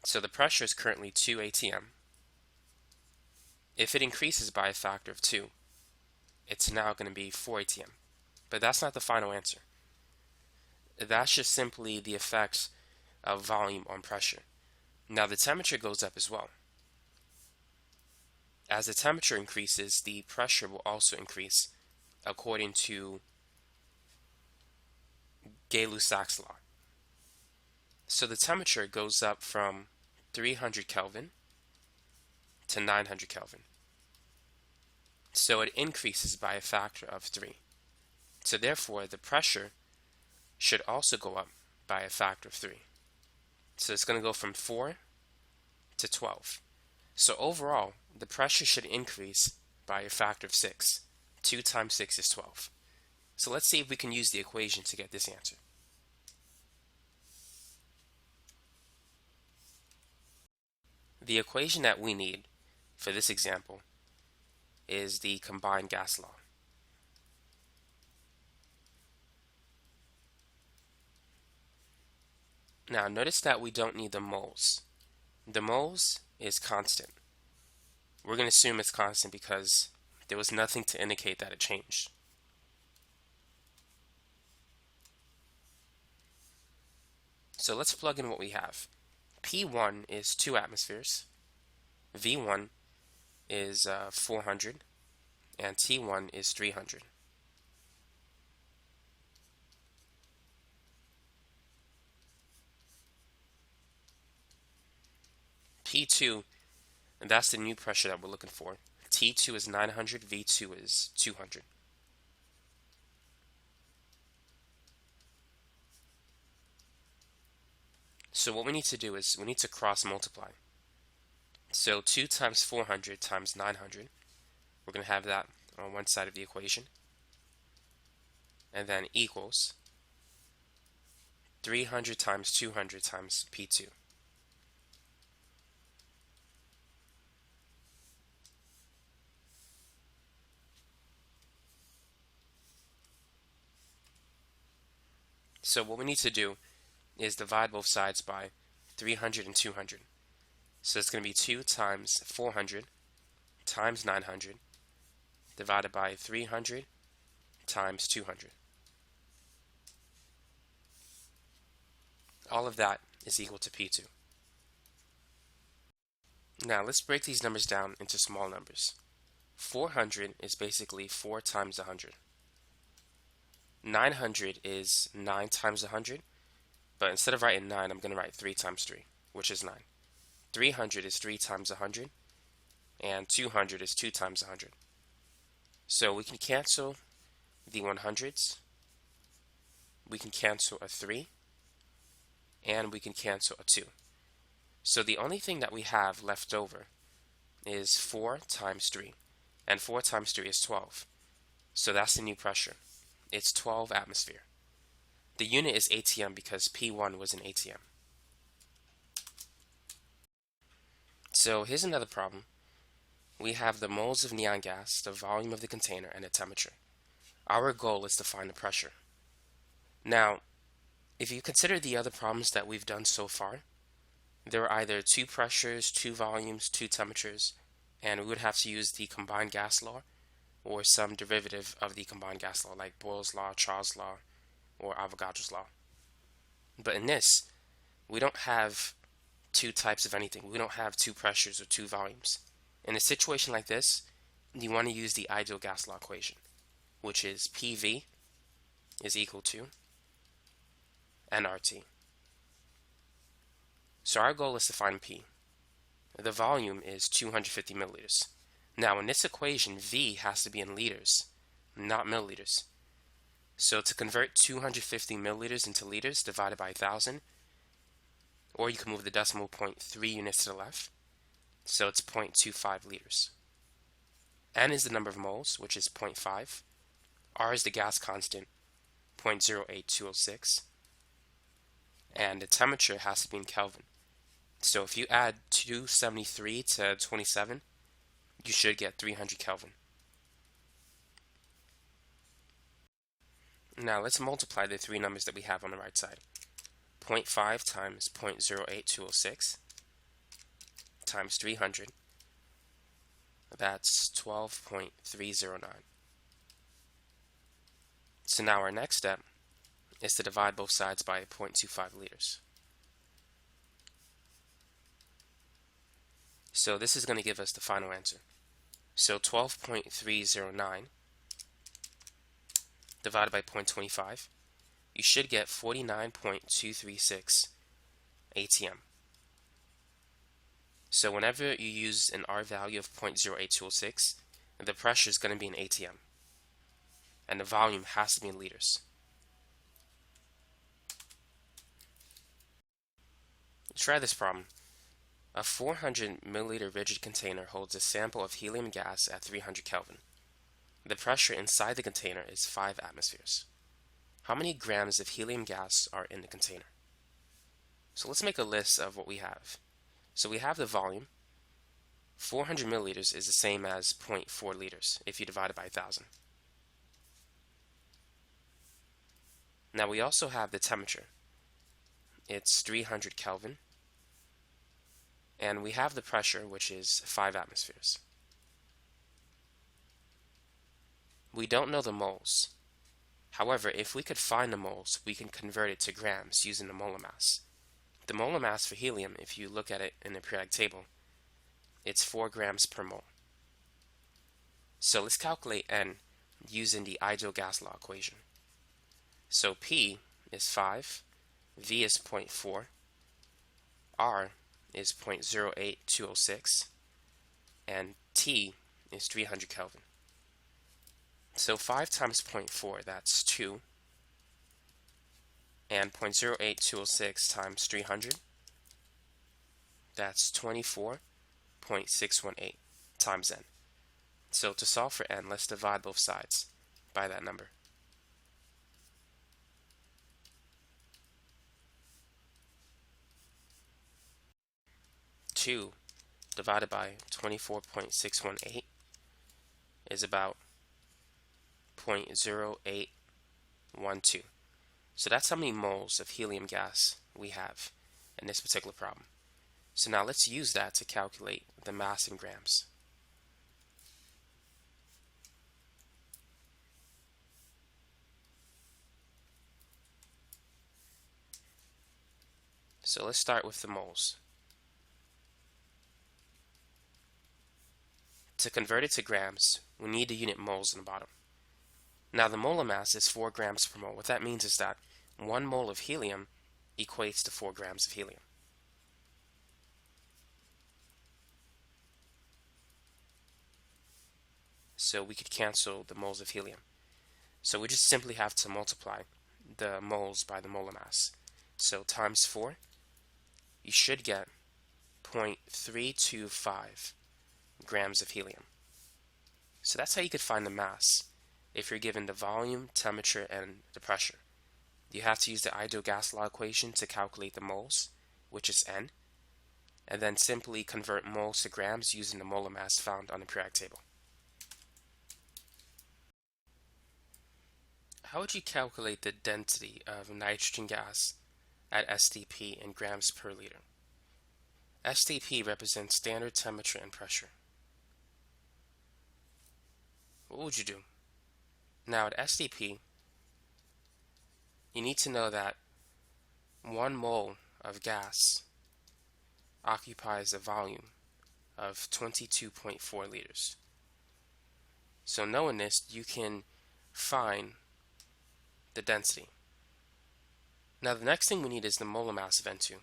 So the pressure is currently 2 atm. If it increases by a factor of 2, it's now going to be 4 atm. But that's not the final answer. That's just simply the effects of volume on pressure. Now the temperature goes up as well. As the temperature increases, the pressure will also increase according to Gay-Lussac's law. So the temperature goes up from 300 Kelvin to 900 Kelvin. So it increases by a factor of 3. So therefore, the pressure should also go up by a factor of 3. So it's going to go from 4 to 12. So overall, the pressure should increase by a factor of 6. 2 times 6 is 12. So let's see if we can use the equation to get this answer. The equation that we need for this example is the combined gas law. Now notice that we don't need the moles. The moles is constant. We're going to assume it's constant because there was nothing to indicate that it changed. So let's plug in what we have. P1 is 2 atmospheres, V1 is 400, and T1 is 300. P2, and that's the new pressure that we're looking for. T2 is 900, V2 is 200. So what we need to do is we need to cross multiply. So 2 times 400 times 900, we're going to have that on one side of the equation, and then equals 300 times 200 times P2. So what we need to do is divide both sides by 300 and 200. So it's going to be 2 times 400 times 900 divided by 300 times 200. All of that is equal to P2. Now let's break these numbers down into small numbers. 400 is basically 4 times 100. 900 is 9 times 100, but instead of writing 9, I'm going to write 3 times 3, which is 9. 300 is 3 times 100, and 200 is 2 times 100. So we can cancel the 100s, we can cancel a 3, and we can cancel a 2. So the only thing that we have left over is 4 times 3, and 4 times 3 is 12. So that's the new pressure. It's 12 atmosphere. The unit is atm because P1 was an atm. So here's another problem we have the moles of neon gas, the volume of the container, and the temperature. Our goal is to find the pressure. Now, if you consider the other problems that we've done so far, there are either two pressures, two volumes, two temperatures, and we would have to use the combined gas law or some derivative of the combined gas law, like Boyle's law, Charles' law, or Avogadro's law. But in this, we don't have two types of anything. We don't have two pressures or two volumes. In a situation like this, you want to use the ideal gas law equation, which is PV is equal to nRT. So our goal is to find P. The volume is 250 milliliters. Now in this equation, V has to be in liters, not milliliters. So to convert 250 milliliters into liters divided by 1,000, or you can move the decimal point 3 units to the left, so it's 0.25 liters. N is the number of moles, which is 0.5. R is the gas constant, 0.08206. And the temperature has to be in Kelvin. So if you add 273 to 27, you should get 300 Kelvin. Now let's multiply the three numbers that we have on the right side. 0.5 times 0.08206 times 300, that's 12.309. So now our next step is to divide both sides by 0.25 liters. So this is going to give us the final answer. So 12.309 divided by 0.25, you should get 49.236 ATM. So whenever you use an R value of 0.08206, the pressure is going to be in ATM, and the volume has to be in liters. Try this problem. A 400 milliliter rigid container holds a sample of helium gas at 300 Kelvin. The pressure inside the container is 5 atmospheres. How many grams of helium gas are in the container? So let's make a list of what we have. So we have the volume. 400 milliliters is the same as 0.4 liters if you divide it by 1,000. Now we also have the temperature. It's 300 Kelvin. And we have the pressure, which is 5 atmospheres. We don't know the moles. However, if we could find the moles, we can convert it to grams using the molar mass. The molar mass for helium, if you look at it in the periodic table, it's 4 grams per mole. So let's calculate N using the ideal gas law equation. So P is 5, V is 0.4, R is 0.08206, and T is 300 Kelvin. So 5 times 0.4, that's 2, and 0.08206 times 300, that's 24.618 times N. So to solve for N, let's divide both sides by that number. Two divided by 24.618 is about 0.0812. So that's how many moles of helium gas we have in this particular problem. So now let's use that to calculate the mass in grams. So let's start with the moles. To convert it to grams, we need the unit moles in the bottom. Now the molar mass is 4 grams per mole. What that means is that 1 mole of helium equates to 4 grams of helium. So we could cancel the moles of helium. So we just simply have to multiply the moles by the molar mass. So times 4, you should get 0.325 grams of helium. So that's how you could find the mass if you're given the volume, temperature, and the pressure. You have to use the ideal gas law equation to calculate the moles, which is N. and then simply convert moles to grams using the molar mass found on the periodic table. How would you calculate the density of nitrogen gas at STP in grams per liter? STP represents standard temperature and pressure. What would you do? Now at STP, you need to know that 1 mole of gas occupies a volume of 22.4 liters. So knowing this, you can find the density. Now the next thing we need is the molar mass of N2.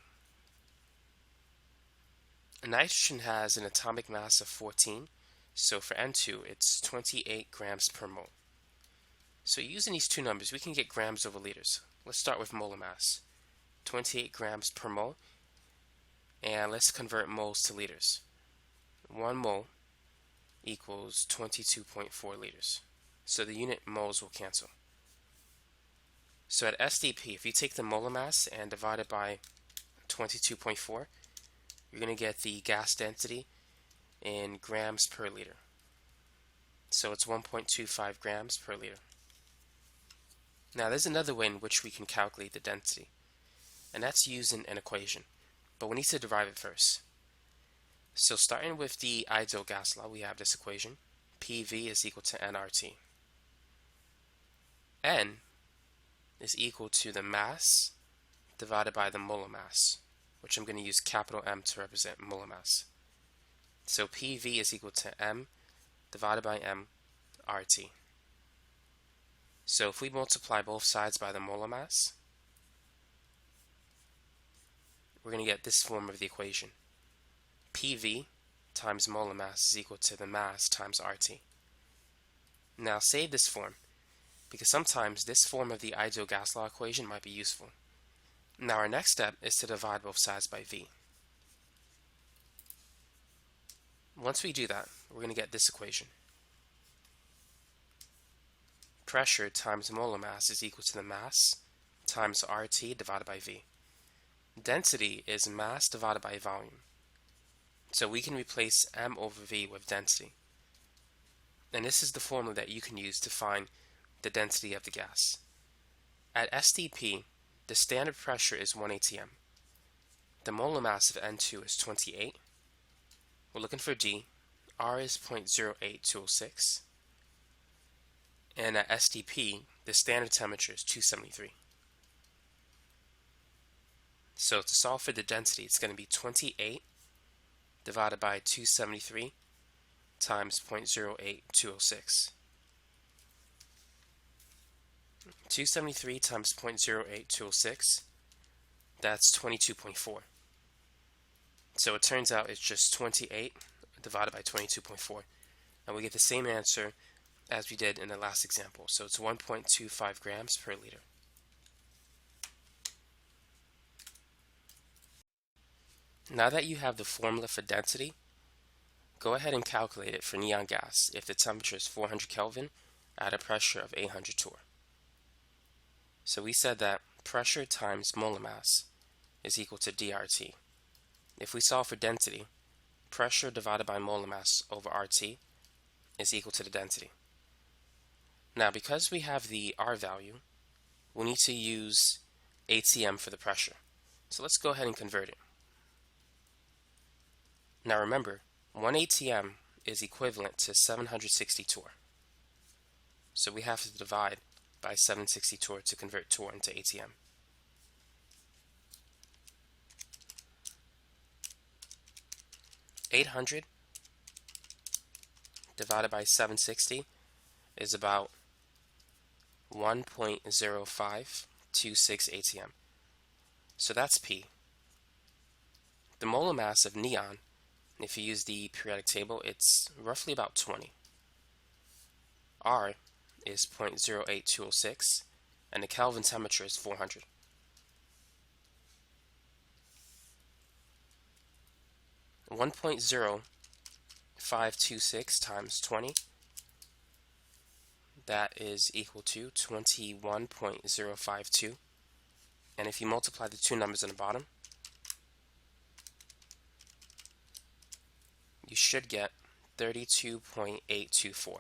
Nitrogen has an atomic mass of 14, so for N2 it's 28 grams per mole. So using these two numbers, we can get grams over liters. Let's start with molar mass. 28 grams per mole, and let's convert moles to liters. 1 mole equals 22.4 liters. So the unit moles will cancel. So at STP, if you take the molar mass and divide it by 22.4, you're going to get the gas density in grams per liter. So it's 1.25 grams per liter. Now there's another way in which we can calculate the density, and that's using an equation, but we need to derive it first. So starting with the ideal gas law, we have this equation. PV is equal to nRT. N is equal to the mass divided by the molar mass, which I'm going to use capital M to represent molar mass. So PV is equal to M divided by M RT. So if we multiply both sides by the molar mass, we're going to get this form of the equation. PV times molar mass is equal to the mass times RT. Now save this form, because sometimes this form of the ideal gas law equation might be useful. Now our next step is to divide both sides by V. Once we do that, we're going to get this equation. Pressure times molar mass is equal to the mass times RT divided by V. Density is mass divided by volume. So we can replace M over V with density. And this is the formula that you can use to find the density of the gas. At STP, the standard pressure is 1 atm. The molar mass of N2 is 28. We're looking for D. R is 0.08206. And at STP, the standard temperature is 273. So to solve for the density, it's going to be 28 divided by 273 times 0.08206. 273 times 0.08206, that's 22.4. So it turns out it's just 28 divided by 22.4. And we get the same answer as we did in the last example. So it's 1.25 grams per liter. Now that you have the formula for density, go ahead and calculate it for neon gas if the temperature is 400 Kelvin at a pressure of 800 torr. So we said that pressure times molar mass is equal to dRT. If we solve for density, pressure divided by molar mass over RT is equal to the density. Now because we have the R value, we need to use atm for the pressure. So let's go ahead and convert it. Now remember, 1 atm is equivalent to 760 torr. So we have to divide by 760 torr to convert torr into atm. .800 divided by 760 is about 1.0526 atm. So that's P. The molar mass of neon, if you use the periodic table, it's roughly about 20. R is 0.08206, and the Kelvin temperature is 400. One 1.0526 times 20, that is equal to 21.052. And if you multiply the two numbers on the bottom, you should get 32.824.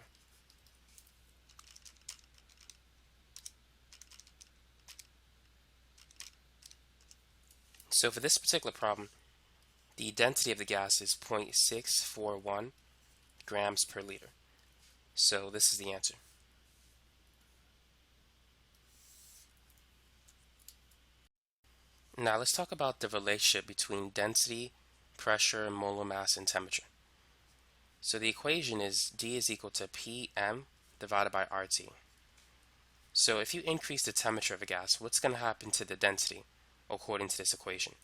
So for this particular problem, the density of the gas is 0.641 grams per liter. So this is the answer. Now let's talk about the relationship between density, pressure, molar mass, and temperature. So the equation is D is equal to Pm divided by RT. So if you increase the temperature of a gas, what's going to happen to the density according to this equation?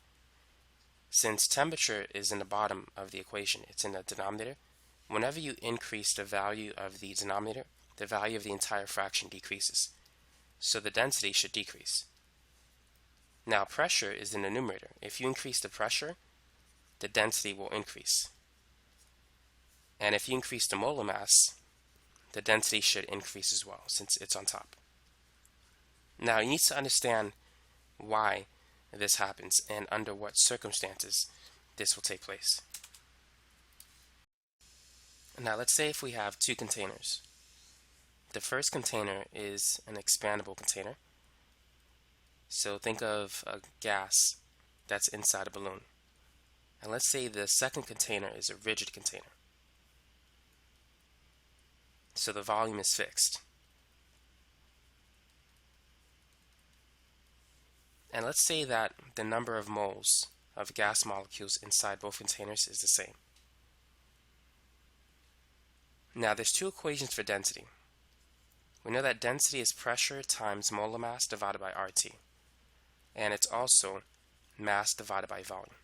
Since temperature is in the bottom of the equation, it's in the denominator, whenever you increase the value of the denominator, the value of the entire fraction decreases. So the density should decrease. Now pressure is in the numerator. If you increase the pressure, the density will increase. And if you increase the molar mass, the density should increase as well, since it's on top. Now you need to understand why this happens and under what circumstances this will take place. Now let's say if we have two containers. The first container is an expandable container. So think of a gas that's inside a balloon. And let's say the second container is a rigid container. So the volume is fixed. And let's say that the number of moles of gas molecules inside both containers is the same. Now there's two equations for density. We know that density is pressure times molar mass divided by RT. And it's also mass divided by volume.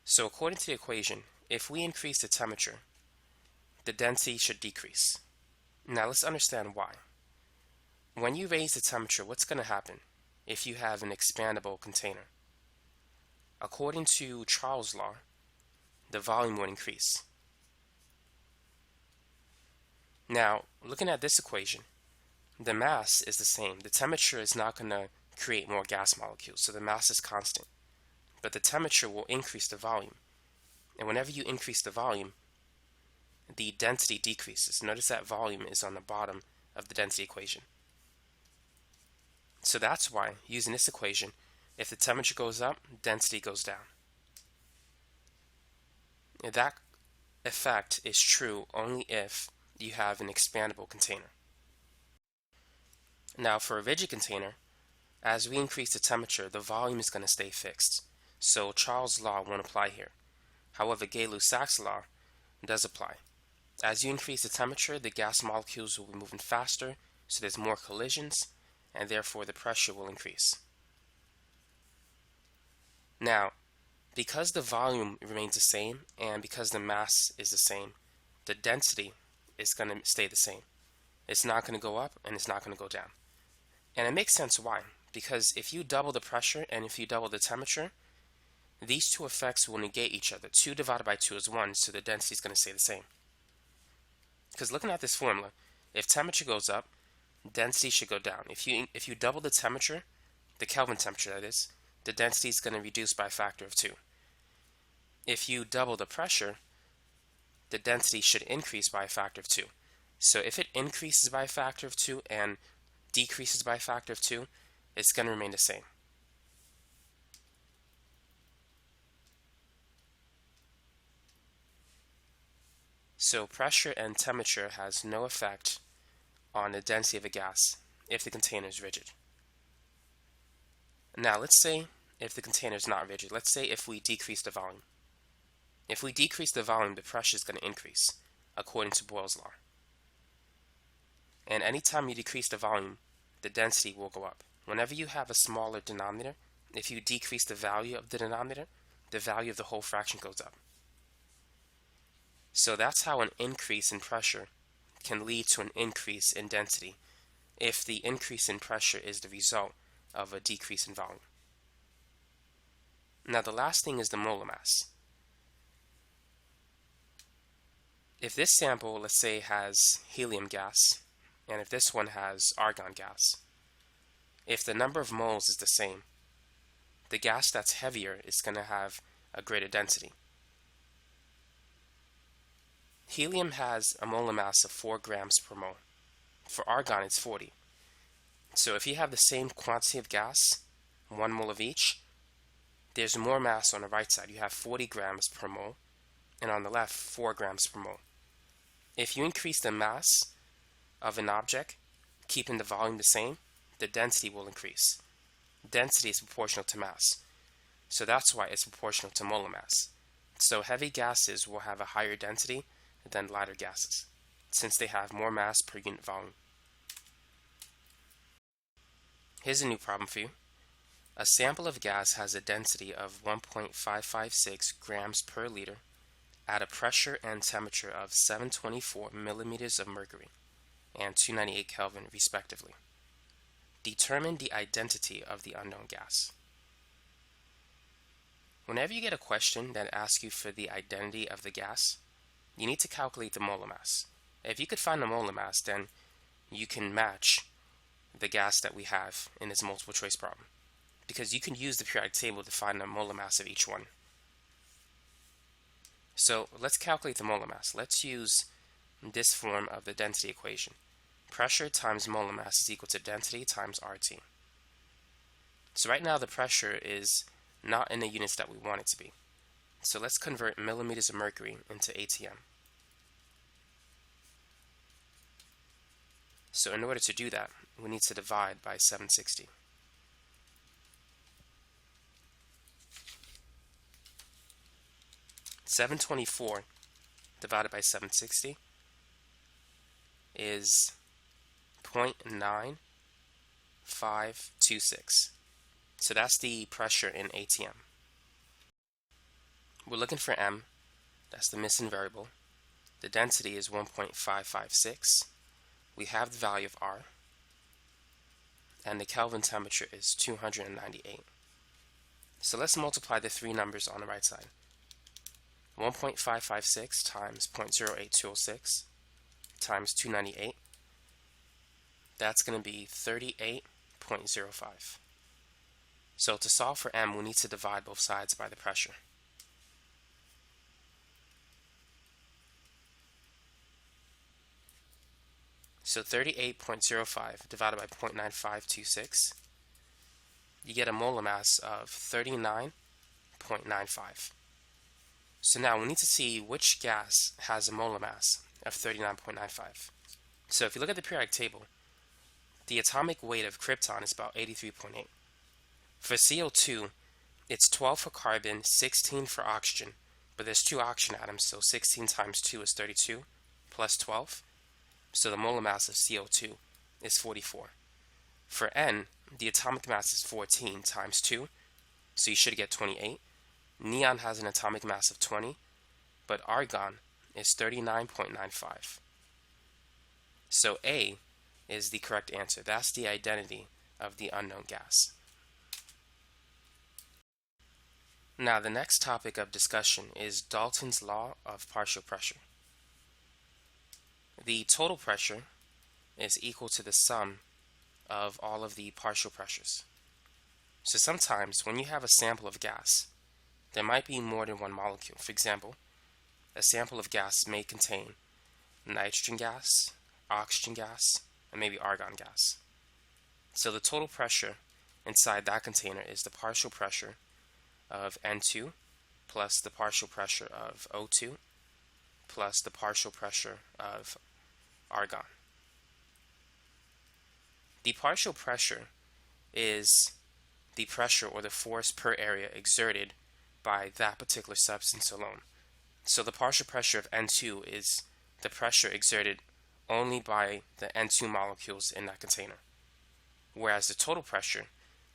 So according to the equation, if we increase the temperature, the density should decrease. Now let's understand why. When you raise the temperature, what's going to happen if you have an expandable container? According to Charles' law, the volume would increase. Now, looking at this equation, the mass is the same. The temperature is not going to create more gas molecules, so the mass is constant. But the temperature will increase the volume. And whenever you increase the volume, the density decreases. Notice that volume is on the bottom of the density equation. So that's why, using this equation, if the temperature goes up, density goes down. And that effect is true only if you have an expandable container. Now for a rigid container, as we increase the temperature, the volume is going to stay fixed. So Charles' law won't apply here. However, Gay-Lussac's law does apply. As you increase the temperature, the gas molecules will be moving faster, so there's more collisions, and therefore the pressure will increase. Now, because the volume remains the same and because the mass is the same, the density is going to stay the same. It's not going to go up and it's not going to go down. And it makes sense why. Because if you double the pressure and if you double the temperature, these two effects will negate each other. 2 divided by 2 is 1, so the density is going to stay the same. Because looking at this formula, if temperature goes up, density should go down. If you double the temperature, the Kelvin temperature that is, the density is going to reduce by a factor of 2. If you double the pressure, the density should increase by a factor of 2. So if it increases by a factor of 2 and decreases by a factor of 2, it's going to remain the same. So pressure and temperature has no effect on the density of a gas if the container is rigid. Now let's say if the container is not rigid, let's say if we decrease the volume. If we decrease the volume, the pressure is going to increase according to Boyle's law. And anytime you decrease the volume, the density will go up. Whenever you have a smaller denominator, if you decrease the value of the denominator, the value of the whole fraction goes up. So that's how an increase in pressure can lead to an increase in density if the increase in pressure is the result of a decrease in volume. Now the last thing is the molar mass. If this sample, let's say, has helium gas, and if this one has argon gas, if the number of moles is the same, the gas that's heavier is going to have a greater density. Helium has a molar mass of 4 grams per mole. For argon, it's 40. So if you have the same quantity of gas, 1 mole of each, there's more mass on the right side. You have 40 grams per mole, and on the left, 4 grams per mole. If you increase the mass of an object, keeping the volume the same, the density will increase. Density is proportional to mass, so that's why it's proportional to molar mass. So heavy gases will have a higher density than lighter gases, since they have more mass per unit volume. Here's a new problem for you. A sample of gas has a density of 1.556 grams per liter at a pressure and temperature of 724 millimeters of mercury and 298 Kelvin respectively. Determine the identity of the unknown gas. Whenever you get a question that asks you for the identity of the gas, you need to calculate the molar mass. If you could find the molar mass, then you can match the gas that we have in this multiple choice problem, because you can use the periodic table to find the molar mass of each one. So let's calculate the molar mass. Let's use this form of the density equation. Pressure times molar mass is equal to density times RT. So right now the pressure is not in the units that we want it to be. So let's convert millimeters of mercury into ATM. So in order to do that, we need to divide by 760. $724 divided by 760 is 0.9526. So that's the pressure in ATM. We're looking for M. That's the missing variable. The density is 1.556. We have the value of R. And the Kelvin temperature is 298. So let's multiply the three numbers on the right side. 1.556 times 0.08206 times 298. That's going to be 38.05. So to solve for M, we need to divide both sides by the pressure. So 38.05 divided by 0.9526, you get a molar mass of 39.95. So now we need to see which gas has a molar mass of 39.95. So if you look at the periodic table, the atomic weight of krypton is about 83.8. For CO2, it's 12 for carbon, 16 for oxygen, but there's two oxygen atoms, so 16 times 2 is 32, plus 12. So the molar mass of CO2 is 44. For N, the atomic mass is 14 times 2, so you should get 28. Neon has an atomic mass of 20, but argon is 39.95. So A is the correct answer. That's the identity of the unknown gas. Now the next topic of discussion is Dalton's law of partial pressure. The total pressure is equal to the sum of all of the partial pressures. So sometimes when you have a sample of gas, there might be more than one molecule. For example, a sample of gas may contain nitrogen gas, oxygen gas, and maybe argon gas. So the total pressure inside that container is the partial pressure of N2 plus the partial pressure of O2 plus the partial pressure of argon. The partial pressure is the pressure or the force per area exerted by that particular substance alone. So the partial pressure of N2 is the pressure exerted only by the N2 molecules in that container, whereas the total pressure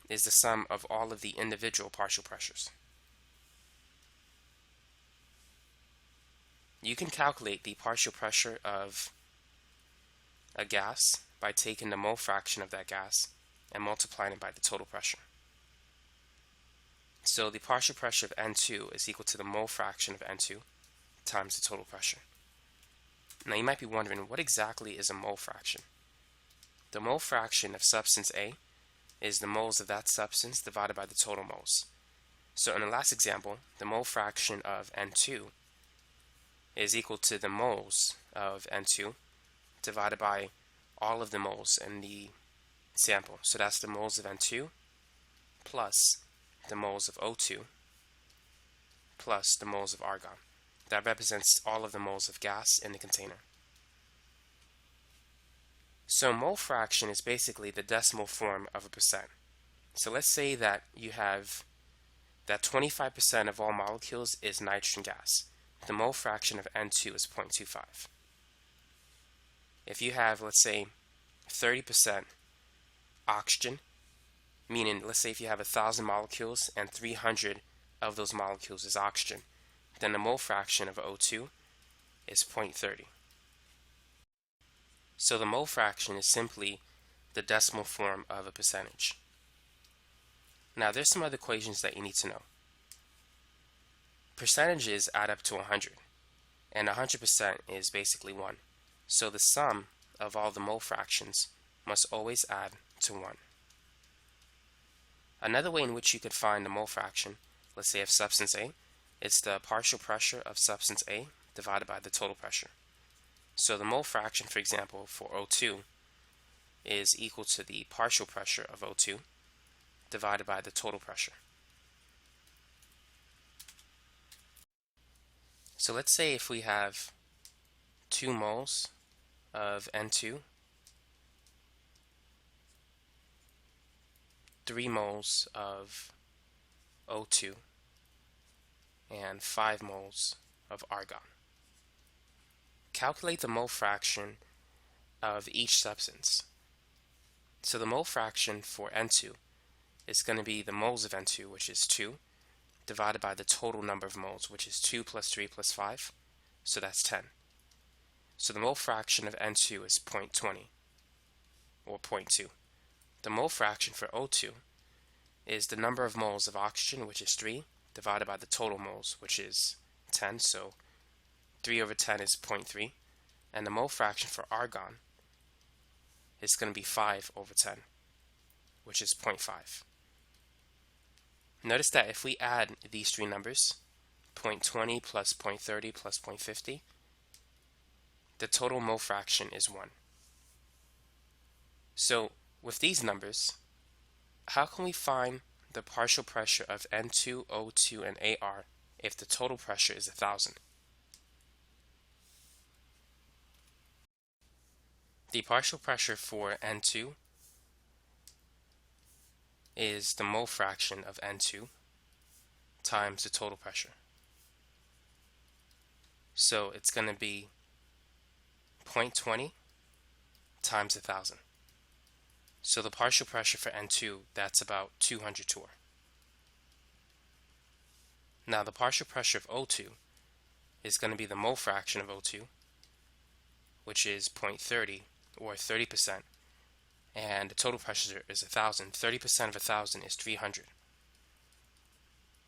is the sum of all of the individual partial pressures. You can calculate the partial pressure of a gas by taking the mole fraction of that gas and multiplying it by the total pressure. So the partial pressure of N2 is equal to the mole fraction of N2 times the total pressure. Now you might be wondering, what exactly is a mole fraction? The mole fraction of substance A is the moles of that substance divided by the total moles. So in the last example, the mole fraction of N2 is equal to the moles of N2 divided by all of the moles in the sample. So that's the moles of N2 plus the moles of O2 plus the moles of argon. That represents all of the moles of gas in the container. So mole fraction is basically the decimal form of a percent. So let's say that you have that 25% of all molecules is nitrogen gas. The mole fraction of N2 is 0.25. If you have, let's say, 30% oxygen, meaning let's say if you have 1,000 molecules and 300 of those molecules is oxygen, then the mole fraction of O2 is 0.30. So the mole fraction is simply the decimal form of a percentage. Now there's some other equations that you need to know. Percentages add up to 100, and 100% is basically 1. So the sum of all the mole fractions must always add to 1. Another way in which you could find the mole fraction, let's say of substance A, it's the partial pressure of substance A divided by the total pressure. So the mole fraction, for example, for O2 is equal to the partial pressure of O2 divided by the total pressure. So let's say if we have 2 moles of N2, 3 moles of O2, and 5 moles of argon. Calculate the mole fraction of each substance. So the mole fraction for N2 is going to be the moles of N2, which is 2, divided by the total number of moles, which is 2 plus 3 plus 5, so that's 10. So the mole fraction of N2 is 0.20, or 0.2. The mole fraction for O2 is the number of moles of oxygen, which is 3, divided by the total moles, which is 10, so 3 over 10 is 0.3, and the mole fraction for argon is going to be 5 over 10, which is 0.5. Notice that if we add these three numbers, 0.20 plus 0.30 plus 0.50, the total mole fraction is 1. So with these numbers, how can we find the partial pressure of N2, O2, and AR if the total pressure is 1,000? The partial pressure for N2 is the mole fraction of N2 times the total pressure. So it's going to be 0.20 times 1,000. So the partial pressure for N2, that's about 200 torr. Now the partial pressure of O2 is going to be the mole fraction of O2, which is 0.30 or 30%, and the total pressure is 1,000. 30% of 1,000 is 300.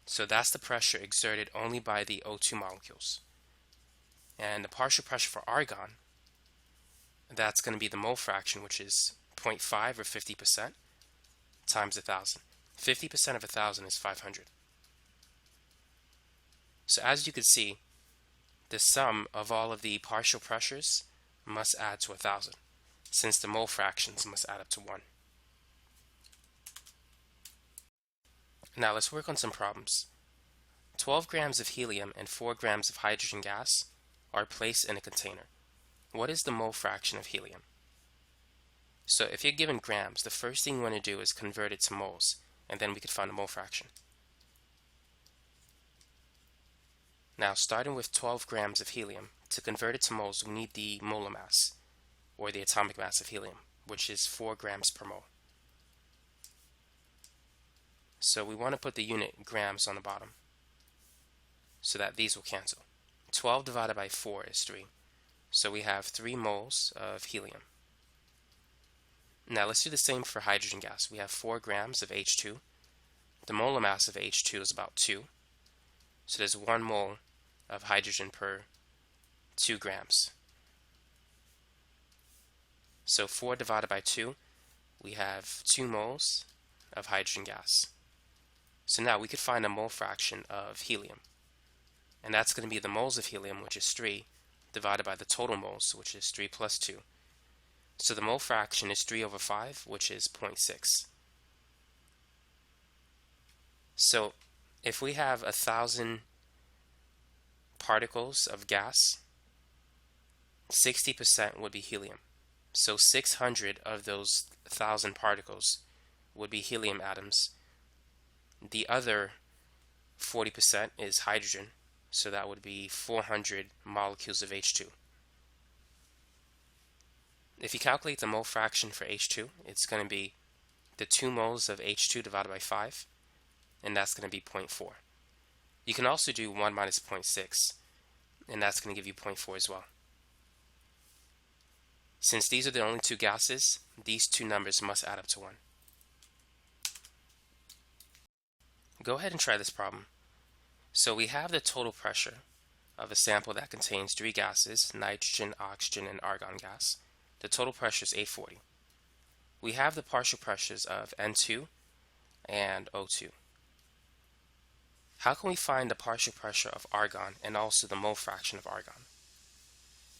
So that's the pressure exerted only by the O2 molecules. And the partial pressure for argon, that's going to be the mole fraction, which is 0.5 or 50% times 1,000. 50% of 1,000 is 500. So as you can see, the sum of all of the partial pressures must add to 1,000, since the mole fractions must add up to 1. Now let's work on some problems. 12 grams of helium and 4 grams of hydrogen gas are placed in a container. What is the mole fraction of helium? So if you're given grams, the first thing you want to do is convert it to moles, and then we could find the mole fraction. Now starting with 12 grams of helium, to convert it to moles, we need the molar mass, or the atomic mass of helium, which is 4 grams per mole. So we want to put the unit grams on the bottom, so that these will cancel. 12 divided by 4 is 3. So we have 3 moles of helium. Now let's do the same for hydrogen gas. We have 4 grams of H2. The molar mass of H2 is about 2. So there's 1 mole of hydrogen per 2 grams. So 4 divided by 2, we have 2 moles of hydrogen gas. So now we could find a mole fraction of helium. and that's going to be the moles of helium, which is 3, divided by the total moles, which is 3 plus 2. So the mole fraction is 3 over 5, which is 0.6. So if we have 1,000 particles of gas, 60% would be helium. So 600 of those 1,000 particles would be helium atoms. The other 40% is hydrogen, so that would be 400 molecules of H2. If you calculate the mole fraction for H2, it's going to be the 2 moles of H2 divided by 5, and that's going to be 0.4. You can also do 1 minus 0.6, and that's going to give you 0.4 as well. Since these are the only 2 gases, these 2 numbers must add up to 1. Go ahead and try this problem. So we have the total pressure of a sample that contains 3 gases, nitrogen, oxygen, and argon gas. The total pressure is 840. We have the partial pressures of N2 and O2. How can we find the partial pressure of argon and also the mole fraction of argon?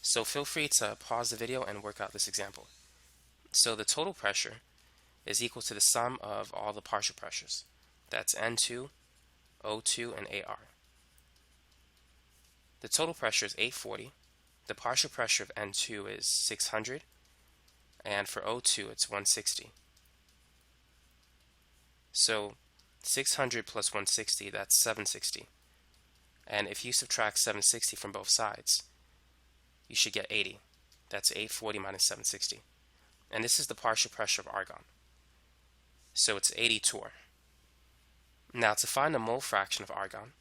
So feel free to pause the video and work out this example. So the total pressure is equal to the sum of all the partial pressures. That's N2, O2, and AR. The total pressure is 840. The partial pressure of N2 is 600. And for O2, it's 160. So 600 plus 160, that's 760. And if you subtract 760 from both sides, you should get 80. That's 840 minus 760. And this is the partial pressure of argon. So it's 80 torr. Now to find the mole fraction of argon,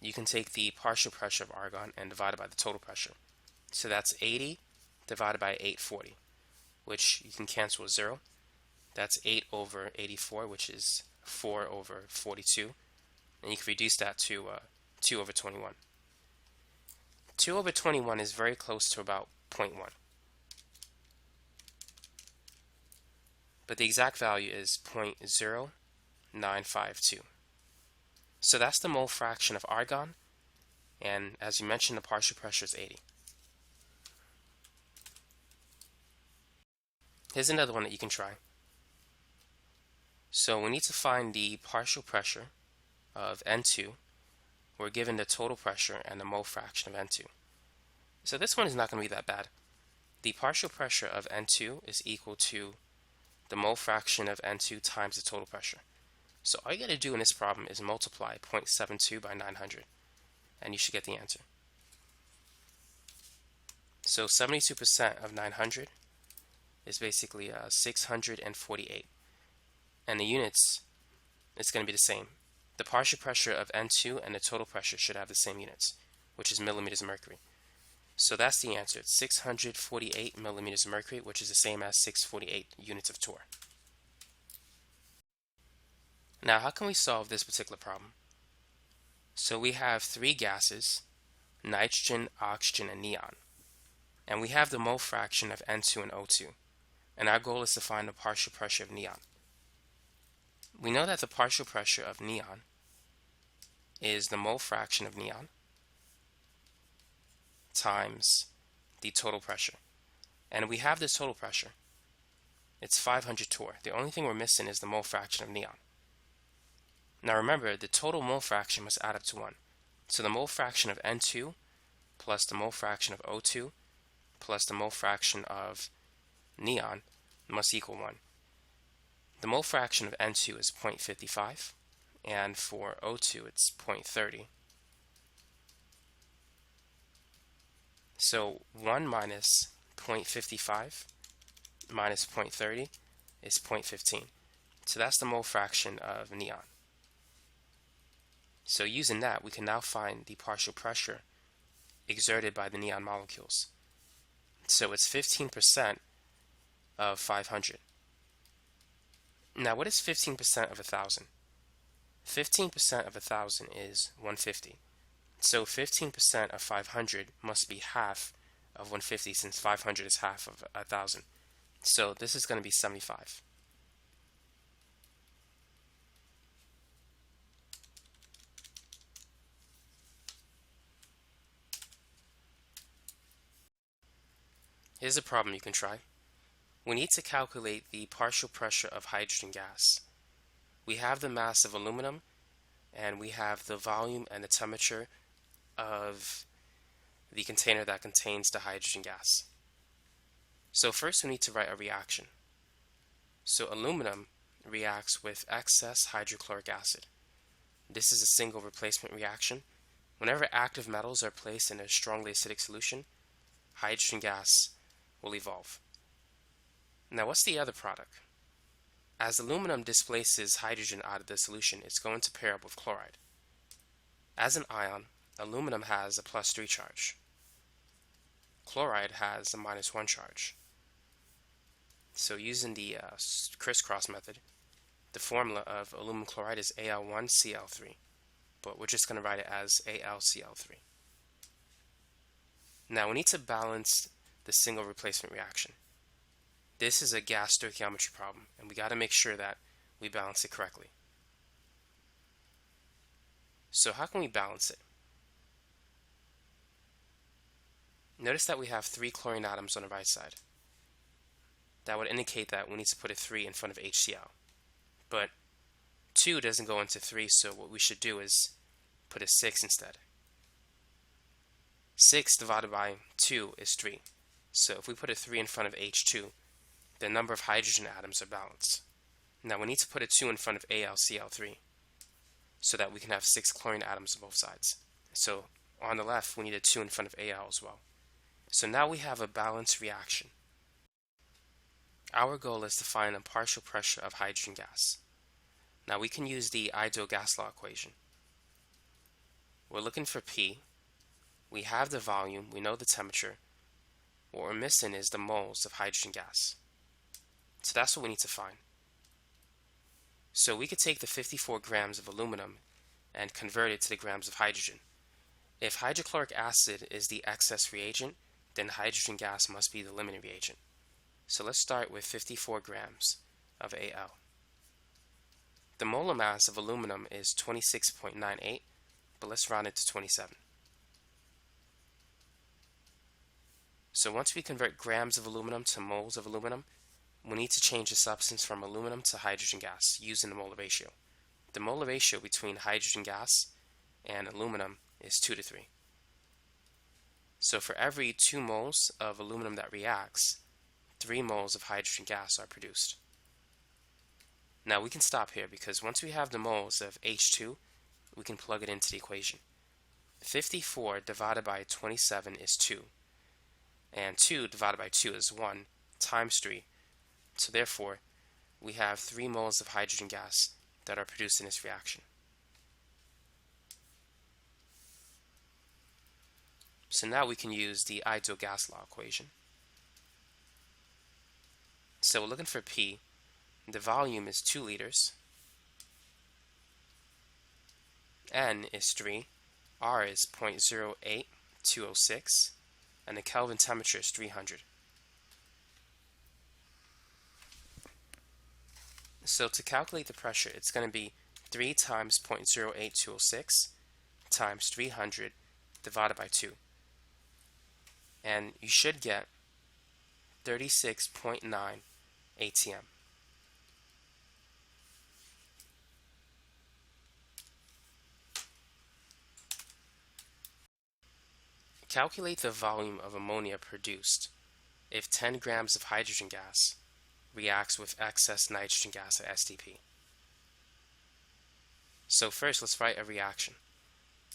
you can take the partial pressure of argon and divide it by the total pressure. So that's 80 divided by 840, which you can cancel with 0. That's 8 over 84, which is 4 over 42. And you can reduce that to 2 over 21. 2 over 21 is very close to about 0.1. But the exact value is 0.0952. So that's the mole fraction of argon, and as you mentioned, the partial pressure is 80. Here's another one that you can try. So we need to find the partial pressure of N2. We're given the total pressure and the mole fraction of N2. So this one is not going to be that bad. The partial pressure of N2 is equal to the mole fraction of N2 times the total pressure. So all you got to do in this problem is multiply 0.72 by 900, and you should get the answer. So 72% of 900 is basically 648. And the units, it's going to be the same. The partial pressure of N2 and the total pressure should have the same units, which is millimeters of mercury. So that's the answer. It's 648 millimeters of mercury, which is the same as 648 units of torr. Now, how can we solve this particular problem? So we have 3 gases, nitrogen, oxygen, and neon. And we have the mole fraction of N2 and O2. And our goal is to find the partial pressure of neon. We know that the partial pressure of neon is the mole fraction of neon times the total pressure. And we have this total pressure. It's 500 torr. The only thing we're missing is the mole fraction of neon. Now remember, the total mole fraction must add up to 1. So the mole fraction of N2 plus the mole fraction of O2 plus the mole fraction of neon must equal 1. The mole fraction of N2 is 0.55, and for O2 it's 0.30. So 1 minus 0.55 minus 0.30 is 0.15. So that's the mole fraction of neon. So using that, we can now find the partial pressure exerted by the neon molecules. So it's 15% of 500. Now, what is 15% of 1,000? 15% of 1,000 is 150. So 15% of 500 must be half of 150, since 500 is half of 1,000. So this is going to be 75. Here's a problem you can try. We need to calculate the partial pressure of hydrogen gas. We have the mass of aluminum, and we have the volume and the temperature of the container that contains the hydrogen gas. So first we need to write a reaction. So aluminum reacts with excess hydrochloric acid. This is a single replacement reaction. Whenever active metals are placed in a strongly acidic solution, hydrogen gas will evolve. Now what's the other product? As aluminum displaces hydrogen out of the solution, it's going to pair up with chloride. As an ion, aluminum has a +3 charge. Chloride has a -1 charge. So using the crisscross method, the formula of aluminum chloride is Al1Cl3, but we're just going to write it as AlCl3. Now we need to balance the single replacement reaction. This is a gas stoichiometry problem, and we got to make sure that we balance it correctly. So how can we balance it? Notice that we have 3 chlorine atoms on the right side. That would indicate that we need to put a 3 in front of HCl. But 2 doesn't go into 3, so what we should do is put a 6 instead. 6 divided by 2 is 3. So if we put a 3 in front of H2, the number of hydrogen atoms are balanced. Now we need to put a 2 in front of AlCl3 so that we can have 6 chlorine atoms on both sides. So on the left, we need a 2 in front of Al as well. So now we have a balanced reaction. Our goal is to find the partial pressure of hydrogen gas. Now we can use the ideal gas law equation. We're looking for P. We have the volume, we know the temperature. What we're missing is the moles of hydrogen gas. So that's what we need to find. So we could take the 54 grams of aluminum and convert it to the grams of hydrogen. If hydrochloric acid is the excess reagent, then hydrogen gas must be the limiting reagent. So let's start with 54 grams of Al. The molar mass of aluminum is 26.98, but let's round it to 27. So once we convert grams of aluminum to moles of aluminum, we need to change the substance from aluminum to hydrogen gas using the molar ratio. The molar ratio between hydrogen gas and aluminum is 2:3. So for every 2 moles of aluminum that reacts, 3 moles of hydrogen gas are produced. Now we can stop here because once we have the moles of H2, we can plug it into the equation. 54 divided by 27 is 2, and 2 divided by 2 is 1 times 3. So therefore, we have 3 moles of hydrogen gas that are produced in this reaction. So now we can use the ideal gas law equation. So we're looking for P. The volume is 2 liters. N is 3. R is 0.08206. And the Kelvin temperature is 300. So to calculate the pressure, it's going to be 3 times 0.08206 times 300 divided by 2. And you should get 36.9 atm. Calculate the volume of ammonia produced if 10 grams of hydrogen gas reacts with excess nitrogen gas at STP. So first, let's write a reaction.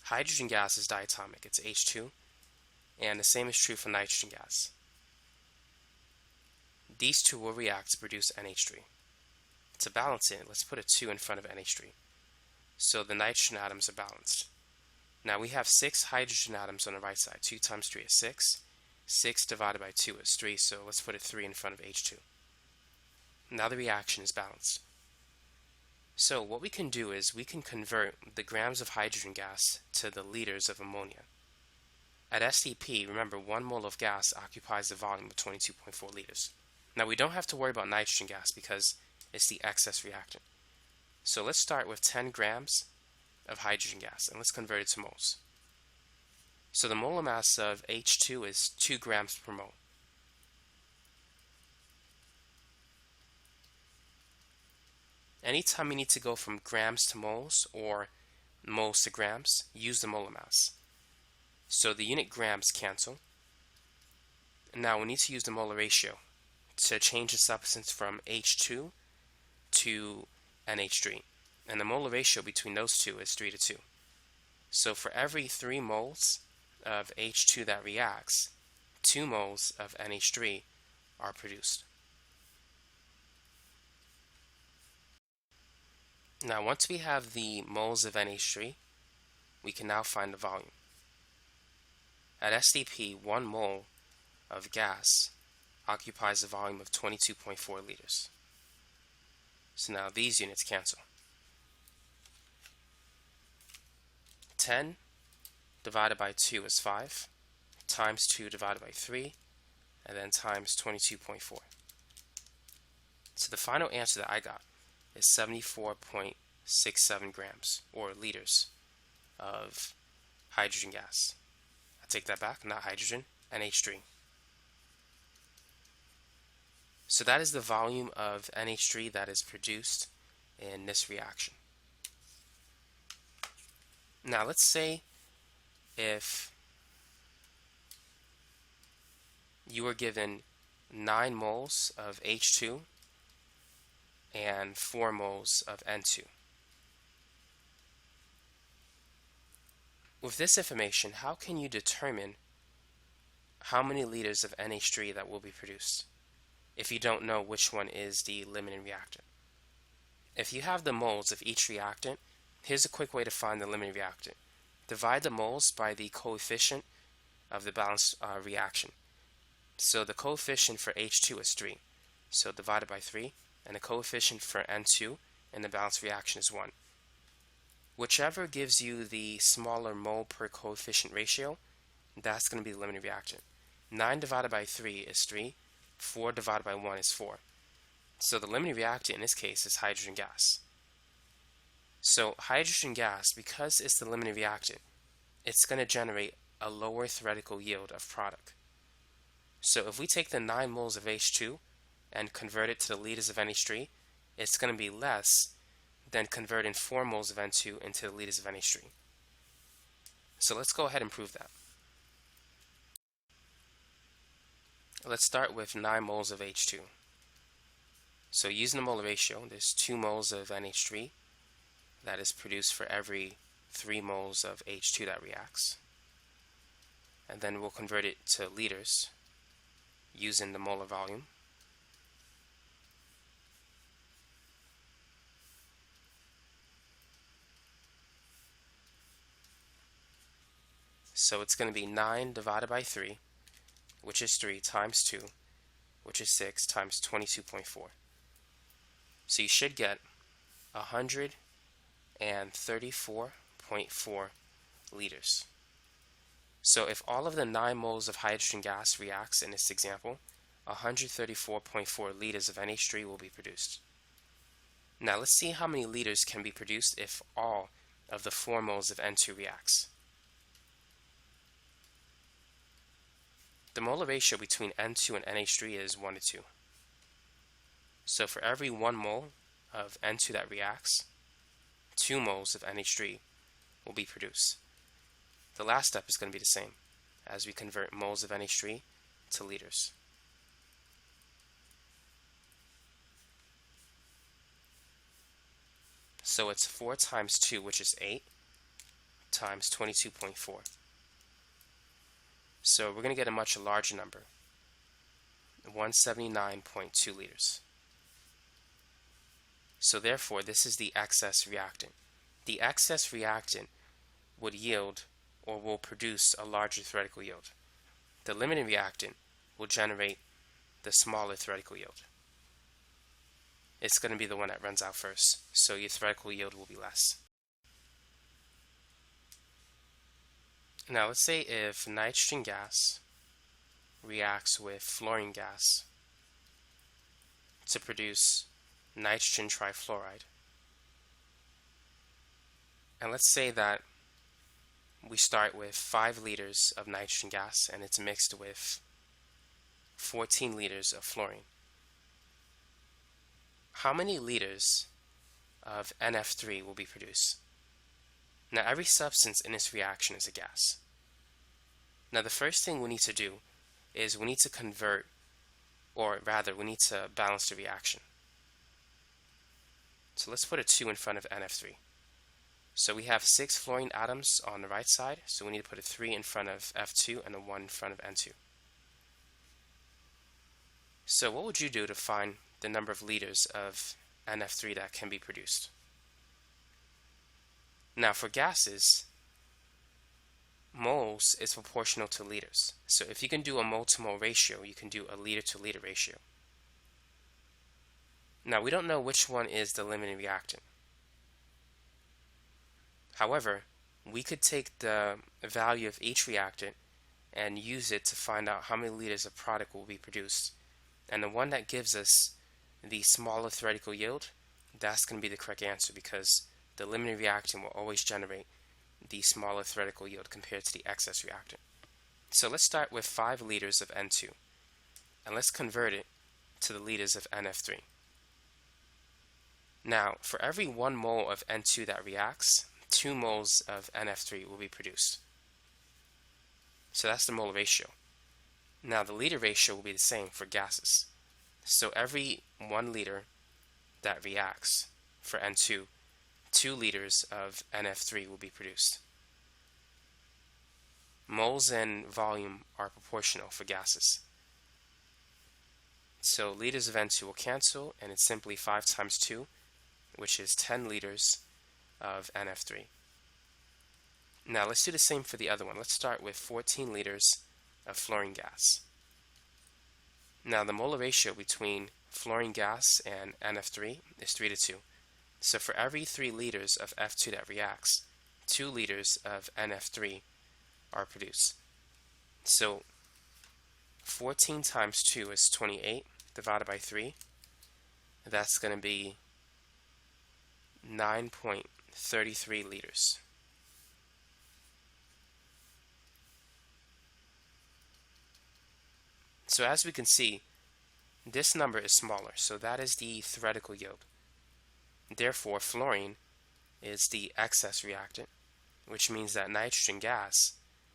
Hydrogen gas is diatomic, it's H2, and the same is true for nitrogen gas. These two will react to produce NH3. To balance it, let's put a 2 in front of NH3. So the nitrogen atoms are balanced. Now we have 6 hydrogen atoms on the right side. 2 times 3 is 6. 6 divided by 2 is 3, so let's put a 3 in front of H2. Now the reaction is balanced. So what we can do is we can convert the grams of hydrogen gas to the liters of ammonia. At STP, remember 1 mole of gas occupies the volume of 22.4 liters. Now we don't have to worry about nitrogen gas because it's the excess reactant. So let's start with 10 grams of hydrogen gas and let's convert it to moles. So the molar mass of H2 is 2 grams per mole. anytime you need to go from grams to moles or moles to grams, use the molar mass. So the unit grams cancel. Now we need to use the molar ratio to change the substance from H2 to NH3. And the molar ratio between those two is 3 to 2. So for every 3 moles of H2 that reacts, 2 moles of NH3 are produced. Now once we have the moles of NH3, we can now find the volume. At SDP, 1 mole of gas occupies a volume of 22.4 liters. So now these units cancel. 10 divided by 2 is 5, times 2 divided by 3, and then times 22.4. So the final answer that I got is 74.67 grams, or liters, of hydrogen gas. I take that back, not hydrogen, NH3. So that is the volume of NH3 that is produced in this reaction. Now let's say if you were given 9 moles of H2 and 4 moles of N2. With this information, how can you determine how many liters of NH3 that will be produced if you don't know which one is the limiting reactant? If you have the moles of each reactant, here's a quick way to find the limiting reactant. Divide the moles by the coefficient of the balanced reaction. So the coefficient for H2 is 3, so divided by 3, and the coefficient for N2 in the balanced reaction is 1. Whichever gives you the smaller mole per coefficient ratio, that's going to be the limiting reactant. 9 divided by 3 is 3, 4 divided by 1 is 4. So the limiting reactant in this case is hydrogen gas. So hydrogen gas, because it's the limiting reactant, it's going to generate a lower theoretical yield of product. So if we take the 9 moles of H2 and convert it to the liters of NH3, it's going to be less than converting 4 moles of N2 into the liters of NH3. So let's go ahead and prove that. Let's start with 9 moles of H2. So using the molar ratio, there's 2 moles of NH3 that is produced for every 3 moles of H2 that reacts. And then we'll convert it to liters using the molar volume. So it's going to be 9 divided by 3, which is 3, times 2, which is 6, times 22.4. So you should get 134.4 liters. So if all of the 9 moles of hydrogen gas reacts in this example, 134.4 liters of NH3 will be produced. Now let's see how many liters can be produced if all of the 4 moles of N2 reacts. The molar ratio between N2 and NH3 is 1 to 2. So for every 1 mole of N2 that reacts, 2 moles of NH3 will be produced. The last step is going to be the same as we convert moles of NH3 to liters. So it's 4 times 2, which is 8, times 22.4. So we're going to get a much larger number, 179.2 liters. So therefore, this is the excess reactant. The excess reactant would yield or will produce a larger theoretical yield. The limiting reactant will generate the smaller theoretical yield. It's going to be the one that runs out first, so your theoretical yield will be less. Now let's say if nitrogen gas reacts with fluorine gas to produce nitrogen trifluoride. And let's say that we start with 5 liters of nitrogen gas and it's mixed with 14 liters of fluorine. How many liters of NF3 will be produced. Now, every substance in this reaction is a gas. Now, the first thing we need to do is we need to convert, or rather, we need to balance the reaction. So let's put a 2 in front of NF3. So we have 6 fluorine atoms on the right side, so we need to put a 3 in front of F2 and a 1 in front of N2. So what would you do to find the number of liters of NF3 that can be produced? Now for gases, moles is proportional to liters. So if you can do a mole to mole ratio, you can do a liter to liter ratio. Now we don't know which one is the limiting reactant. However, we could take the value of each reactant and use it to find out how many liters of product will be produced. And the one that gives us the smaller theoretical yield, that's going to be the correct answer, because the limiting reactant will always generate the smaller theoretical yield compared to the excess reactant. So let's start with 5 liters of N2, and let's convert it to the liters of NF3. Now, for every 1 mole of N2 that reacts, 2 moles of NF3 will be produced. So that's the molar ratio. Now the liter ratio will be the same for gases. So every 1 liter that reacts for N2, 2 liters of NF3 will be produced. Moles and volume are proportional for gases. So liters of N2 will cancel, and it's simply 5 times 2, which is 10 liters of NF3. Now let's do the same for the other one. Let's start with 14 liters of fluorine gas. Now the molar ratio between fluorine gas and NF3 is 3 to 2. So for every 3 liters of F2 that reacts, 2 liters of NF3 are produced. So 14 times 2 is 28 divided by 3. That's going to be 9.33 liters. So as we can see, this number is smaller, so that is the theoretical yield. Therefore, fluorine is the excess reactant, which means that nitrogen gas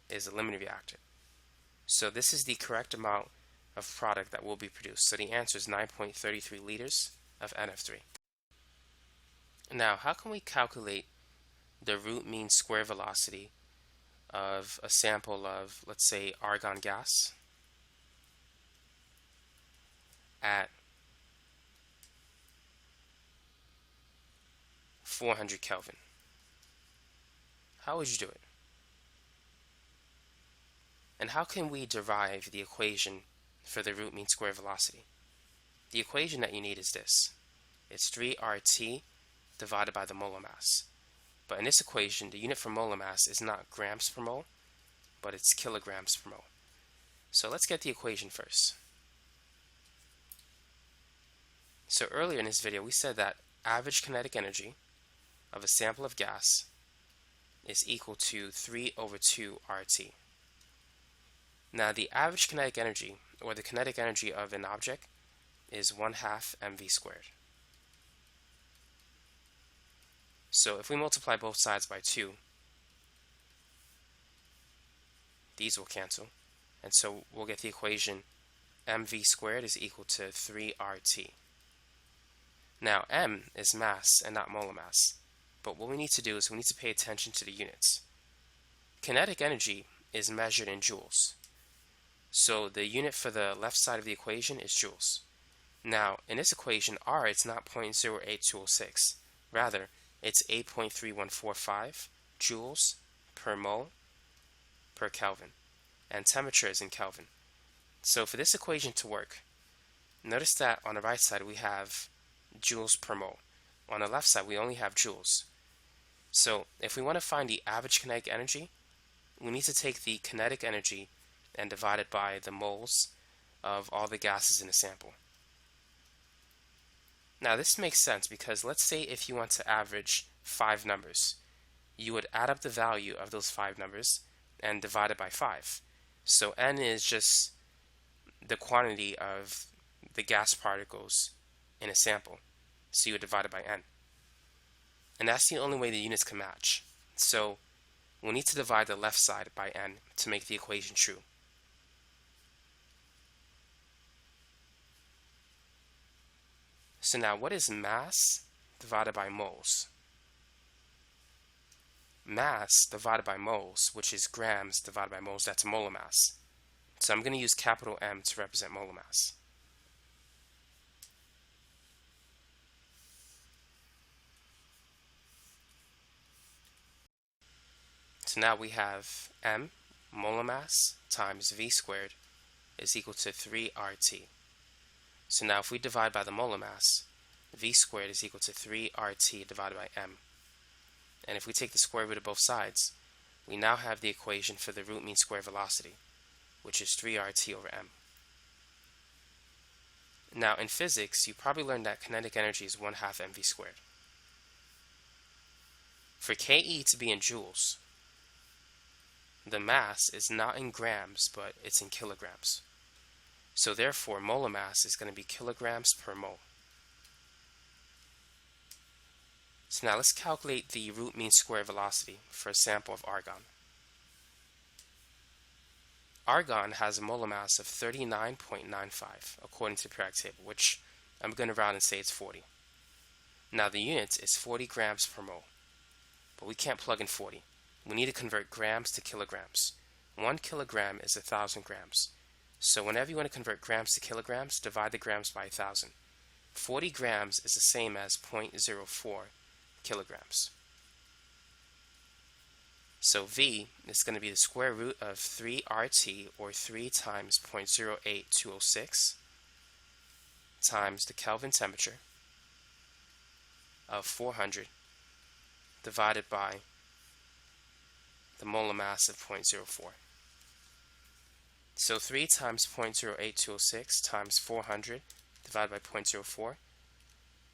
is a limiting reactant. So this is the correct amount of product that will be produced. So the answer is 9.33 liters of NF3. Now, how can we calculate the root mean square velocity of a sample of, let's say, argon gas at 400 Kelvin? How would you do it? And how can we derive the equation for the root mean square velocity? The equation that you need is this. It's 3RT divided by the molar mass. But in this equation, the unit for molar mass is not grams per mole, but it's kilograms per mole. So let's get the equation first. So earlier in this video, we said that average kinetic energy of a sample of gas is equal to 3 over 2 RT. Now the average kinetic energy, or the kinetic energy of an object, is 1/2 mv squared. So if we multiply both sides by 2, these will cancel, and so we'll get the equation mv squared is equal to 3RT. Now m is mass and not molar mass, but what we need to do is we need to pay attention to the units. Kinetic energy is measured in joules, so the unit for the left side of the equation is joules. Now in this equation, R, it's not 0.08206, rather it's 8.3145 joules per mole per Kelvin, and temperature is in Kelvin. So for this equation to work, notice that on the right side we have joules per mole. On the left side we only have joules. So if we want to find the average kinetic energy, we need to take the kinetic energy and divide it by the moles of all the gases in the sample. Now this makes sense because let's say if you want to average 5 numbers, you would add up the value of those 5 numbers and divide it by 5. So n is just the quantity of the gas particles in a sample, so you would divide it by n. And that's the only way the units can match. So we need to divide the left side by n to make the equation true. So now what is mass divided by moles? Mass divided by moles, which is grams divided by moles, that's molar mass. So I'm going to use capital M to represent molar mass. So now we have M, molar mass, times V squared is equal to 3RT. So now if we divide by the molar mass, V squared is equal to 3RT divided by M. And if we take the square root of both sides, we now have the equation for the root mean square velocity, which is 3RT over M. Now in physics, you probably learned that kinetic energy is 1/2 mv squared. For Ke to be in joules, the mass is not in grams, but it's in kilograms. So therefore, molar mass is going to be kilograms per mole. So now let's calculate the root mean square velocity for a sample of argon. Argon has a molar mass of 39.95 according to the periodic table, which I'm going to round and say it's 40. Now the unit is 40 grams per mole, but we can't plug in 40. We need to convert grams to kilograms. 1 kilogram is 1,000 grams. So whenever you want to convert grams to kilograms, divide the grams by 1,000. 40 grams is the same as 0.04 kilograms. So V is going to be the square root of 3RT, or 3 times 0.08206, times the Kelvin temperature of 400 divided by the molar mass of 0.04. So 3 times 0.08206 times 400 divided by 0.04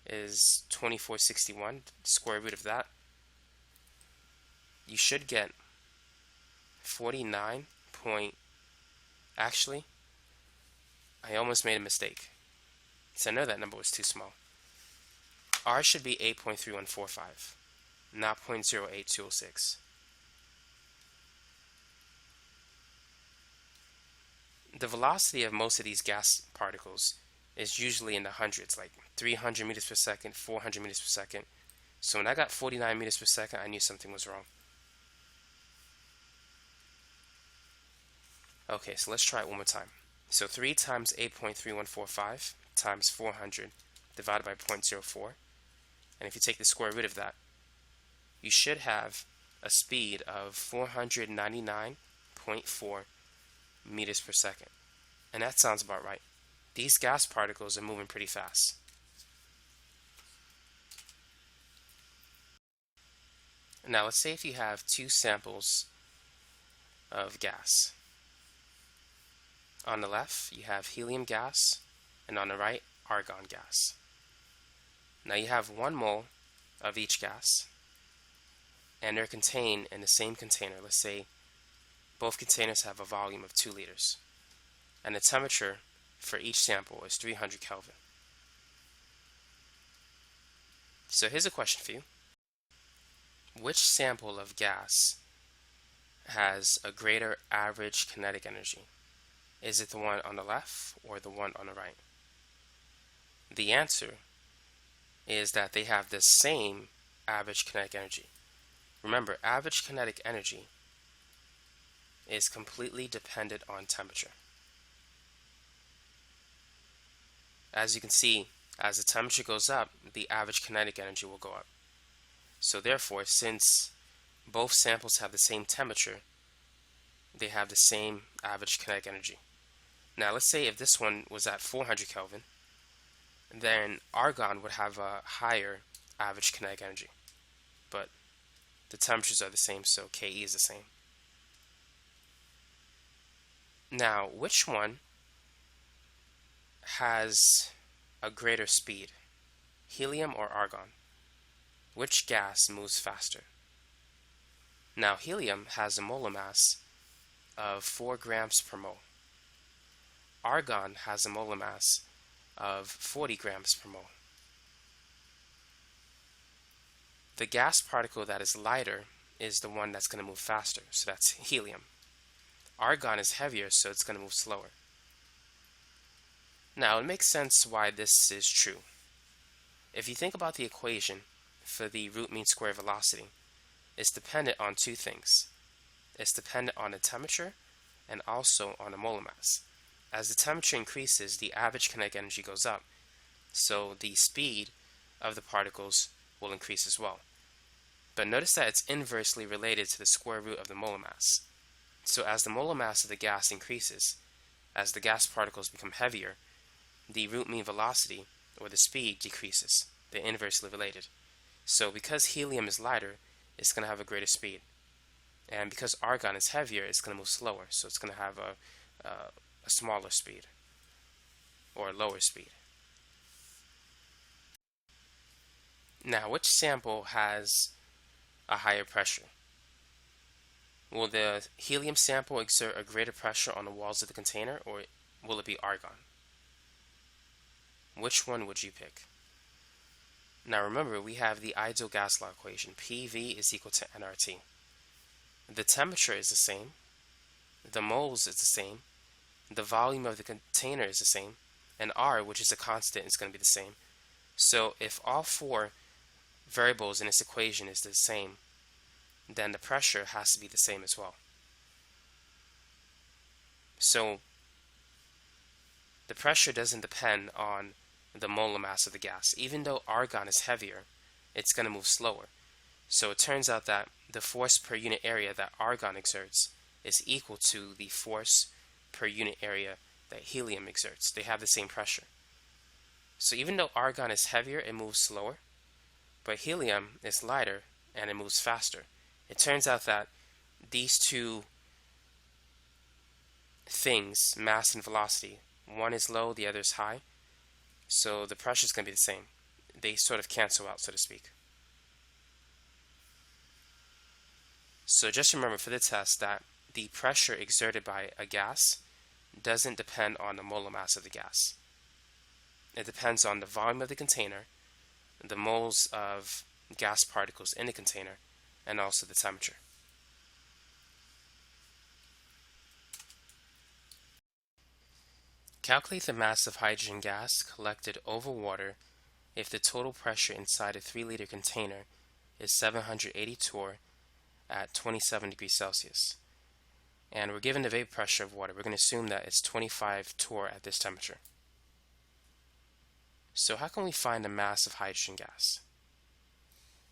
is 2461, square root of that. You should get 49 point, actually, I almost made a mistake. So I know that number was too small. R should be 8.3145, not 0.08206. The velocity of most of these gas particles is usually in the hundreds, like 300 meters per second, 400 meters per second. So when I got 49 meters per second, I knew something was wrong. Okay, so let's try it one more time. So 3 times 8.3145 times 400 divided by 0.04. And if you take the square root of that, you should have a speed of 499.4 meters per second. And that sounds about right. These gas particles are moving pretty fast. Now let's say if you have two samples of gas. On the left, you have helium gas, and on the right, argon gas. Now you have 1 mole of each gas, and they're contained in the same container. Let's say both containers have a volume of 2 liters, and the temperature for each sample is 300 Kelvin. So here's a question for you. Which sample of gas has a greater average kinetic energy? Is it the one on the left or the one on the right? The answer is that they have the same average kinetic energy. Remember, average kinetic energy is completely dependent on temperature. As you can see, as the temperature goes up, the average kinetic energy will go up. So therefore, since both samples have the same temperature, they have the same average kinetic energy. Now let's say if this one was at 400 Kelvin, then argon would have a higher average kinetic energy. But the temperatures are the same, so Ke is the same. Now, which one has a greater speed? Helium or argon? Which gas moves faster? Now, helium has a molar mass of 4 grams per mole. Argon has a molar mass of 40 grams per mole. the gas particle that is lighter is the one that's going to move faster, so that's helium. Argon is heavier, so it's going to move slower. Now, it makes sense why this is true. If you think about the equation for the root mean square velocity, it's dependent on two things. It's dependent on the temperature and also on the molar mass. As the temperature increases, the average kinetic energy goes up, so the speed of the particles will increase as well. But notice that it's inversely related to the square root of the molar mass. So as the molar mass of the gas increases, as the gas particles become heavier, the root mean velocity, or the speed, decreases. They're inversely related. So because helium is lighter, it's going to have a greater speed. And because argon is heavier, it's going to move slower. So it's going to have a smaller speed, or a lower speed. Now, which sample has a higher pressure? Will the helium sample exert a greater pressure on the walls of the container, or will it be argon? Which one would you pick? Now remember, we have the ideal gas law equation. PV is equal to nRT. The temperature is the same. The moles is the same. The volume of the container is the same. And R, which is a constant, is going to be the same. So if all four variables in this equation is the same, then the pressure has to be the same as well. So the pressure doesn't depend on the molar mass of the gas. Even though argon is heavier, it's going to move slower. So it turns out that the force per unit area that argon exerts is equal to the force per unit area that helium exerts. They have the same pressure. So even though argon is heavier, it moves slower, but helium is lighter and it moves faster. It turns out that these two things, mass and velocity, one is low, the other is high, so the pressure is going to be the same. They sort of cancel out, so to speak. So just remember for the test that the pressure exerted by a gas doesn't depend on the molar mass of the gas. It depends on the volume of the container, the moles of gas particles in the container, and also the temperature. Calculate the mass of hydrogen gas collected over water if the total pressure inside a 3-liter container is 780 torr at 27 degrees Celsius. And we're given the vapor pressure of water. We're going to assume that it's 25 torr at this temperature. So how can we find the mass of hydrogen gas?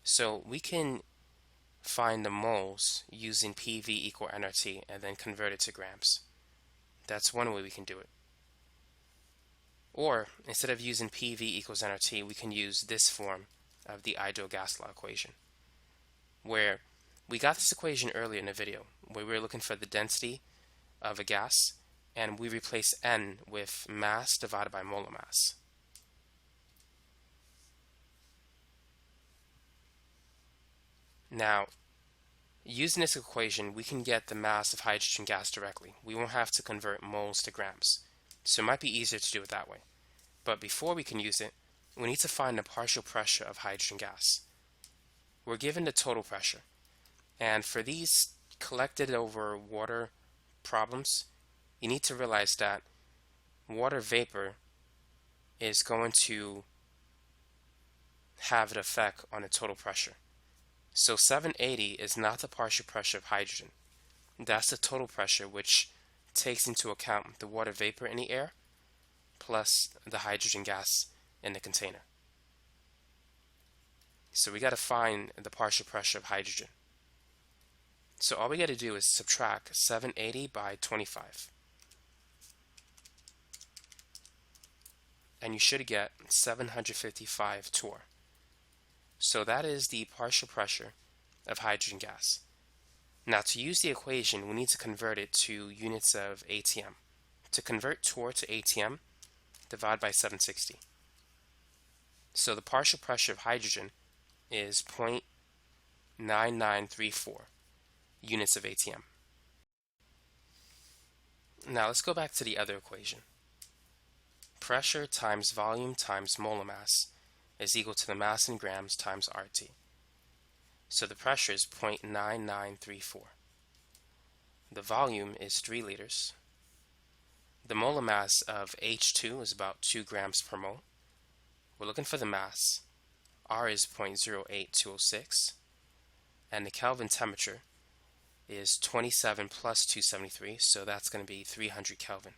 So we can find the moles using PV equal nRT and then convert it to grams. That's one way we can do it. Or instead of using PV equals nRT, we can use this form of the ideal gas law equation, where we got this equation earlier in the video, where we were looking for the density of a gas, and we replace N with mass divided by molar mass. Now, using this equation, we can get the mass of hydrogen gas directly. We won't have to convert moles to grams. So it might be easier to do it that way. But before we can use it, we need to find the partial pressure of hydrogen gas. We're given the total pressure. And for these collected over water problems, you need to realize that water vapor is going to have an effect on the total pressure. So 780 is not the partial pressure of hydrogen. That's the total pressure, which takes into account the water vapor in the air plus the hydrogen gas in the container. So we got to find the partial pressure of hydrogen. So all we got to do is subtract 780 by 25. And you should get 755 torr. So that is the partial pressure of hydrogen gas. Now to use the equation, we need to convert it to units of ATM. To convert torr to ATM, divide by 760. So the partial pressure of hydrogen is 0.9934 units of ATM. Now let's go back to the other equation. Pressure times volume times molar mass is equal to the mass in grams times RT. So the pressure is 0.9934. The volume is 3 liters. The molar mass of H2 is about 2 grams per mole. We're looking for the mass. R is 0.08206. And the Kelvin temperature is 27 plus 273, so that's going to be 300 Kelvin.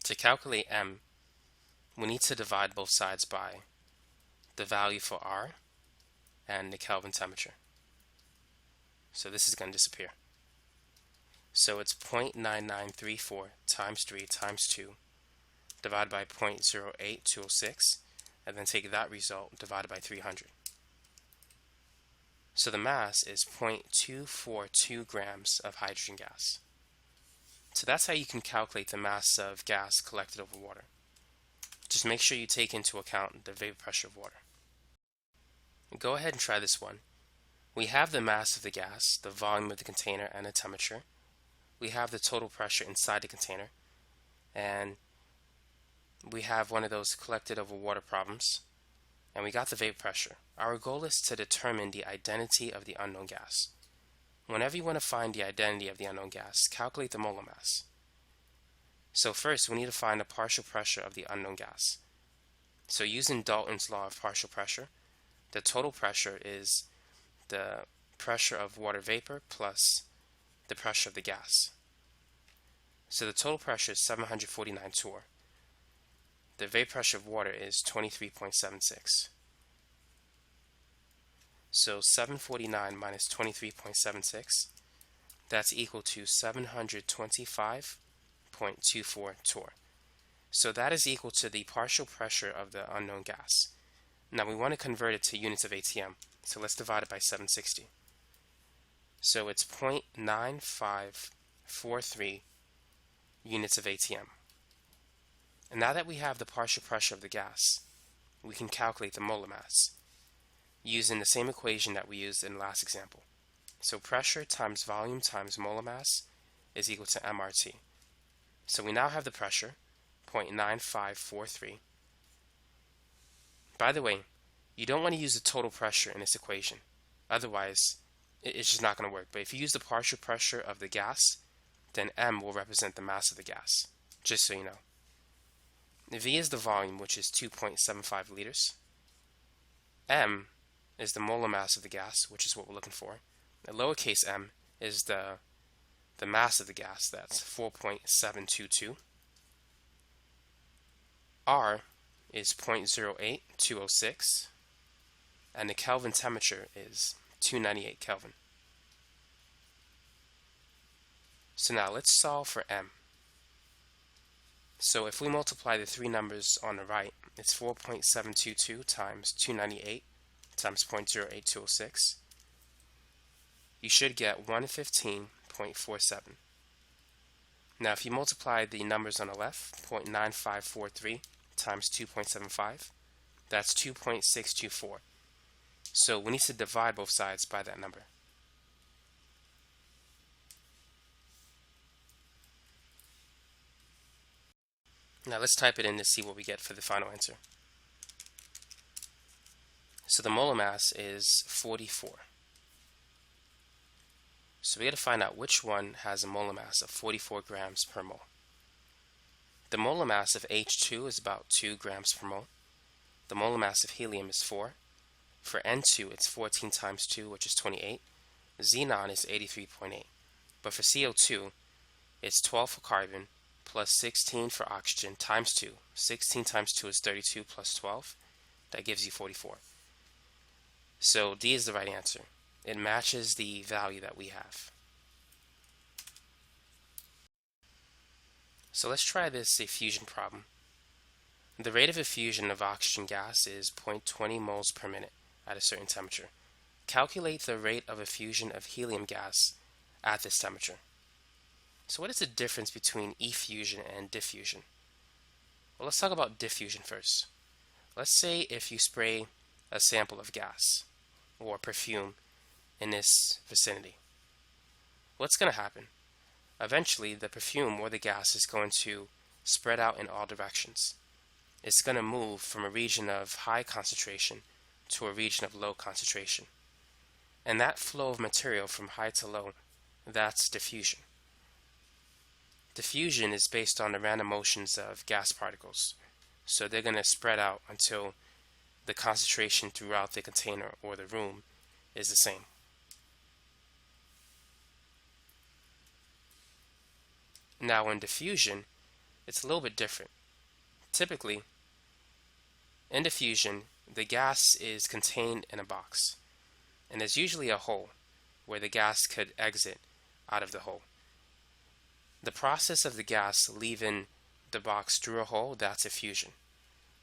To calculate M, we need to divide both sides by the value for R and the Kelvin temperature. So this is going to disappear. So it's 0.9934 times 3 times 2 divided by 0.08206, and then take that result divided by 300. So the mass is 0.242 grams of hydrogen gas. So that's how you can calculate the mass of gas collected over water. Just make sure you take into account the vapor pressure of water. Go ahead and try this one. We have the mass of the gas, the volume of the container, and the temperature. We have the total pressure inside the container, and we have one of those collected over water problems, and we got the vapor pressure. Our goal is to determine the identity of the unknown gas. Whenever you want to find the identity of the unknown gas, calculate the molar mass. So first, we need to find the partial pressure of the unknown gas. So using Dalton's law of partial pressure, the total pressure is the pressure of water vapor plus the pressure of the gas. So the total pressure is 749 torr. The vapor pressure of water is 23.76. So 749 minus 23.76, that's equal to 725.24 torr. So that is equal to the partial pressure of the unknown gas. Now we want to convert it to units of ATM, so let's divide it by 760. So it's 0.9543 units of ATM. And now that we have the partial pressure of the gas, we can calculate the molar mass using the same equation that we used in the last example. So pressure times volume times molar mass is equal to MRT. So we now have the pressure, 0.9543. By the way, you don't want to use the total pressure in this equation. Otherwise, it's just not going to work. But if you use the partial pressure of the gas, then M will represent the mass of the gas, just so you know. V is the volume, which is 2.75 liters. M is the molar mass of the gas, which is what we're looking for. The lowercase m is the mass of the gas, that's 4.722. R is 0.08206, and the Kelvin temperature is 298 Kelvin. So now let's solve for M. So if we multiply the three numbers on the right, it's 4.722 times 298 times 0.08206. You should get 115.47. Now if you multiply the numbers on the left, 0.9543 times 2.75, that's 2.624. So we need to divide both sides by that number. Now let's type it in to see what we get for the final answer. So the molar mass is 44. So we got to find out which one has a molar mass of 44 grams per mole. The molar mass of H2 is about 2 grams per mole. The molar mass of helium is 4. For N2, it's 14 times 2, which is 28. Xenon is 83.8. But for CO2, it's 12 for carbon, plus 16 for oxygen, times 2. 16 times 2 is 32, plus 12. That gives you 44. So D is the right answer. It matches the value that we have. So let's try this effusion problem. The rate of effusion of oxygen gas is 0.20 moles per minute at a certain temperature. Calculate the rate of effusion of helium gas at this temperature. So what is the difference between effusion and diffusion? Well, let's talk about diffusion first. Let's say if you spray a sample of gas or perfume in this vicinity. What's going to happen? Eventually, the perfume or the gas is going to spread out in all directions. it's going to move from a region of high concentration to a region of low concentration. And that flow of material from high to low, that's diffusion. Diffusion is based on the random motions of gas particles. So they're going to spread out until the concentration throughout the container or the room is the same. Now in diffusion, it's a little bit different. Typically, in diffusion, the gas is contained in a box, and there's usually a hole where the gas could exit out of the hole. The process of the gas leaving the box through a hole, that's effusion.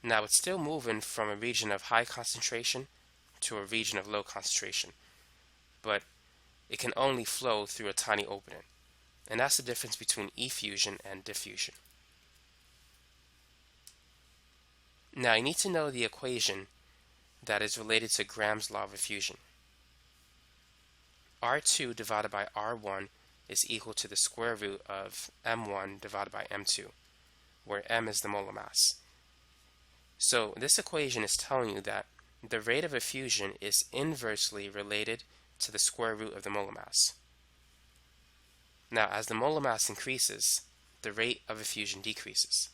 Now it's still moving from a region of high concentration to a region of low concentration, but it can only flow through a tiny opening. And that's the difference between effusion and diffusion. Now you need to know the equation that is related to Graham's law of effusion. R2 divided by R1 is equal to the square root of M1 divided by M2, where M is the molar mass. So this equation is telling you that the rate of effusion is inversely related to the square root of the molar mass. Now, as the molar mass increases, the rate of effusion decreases.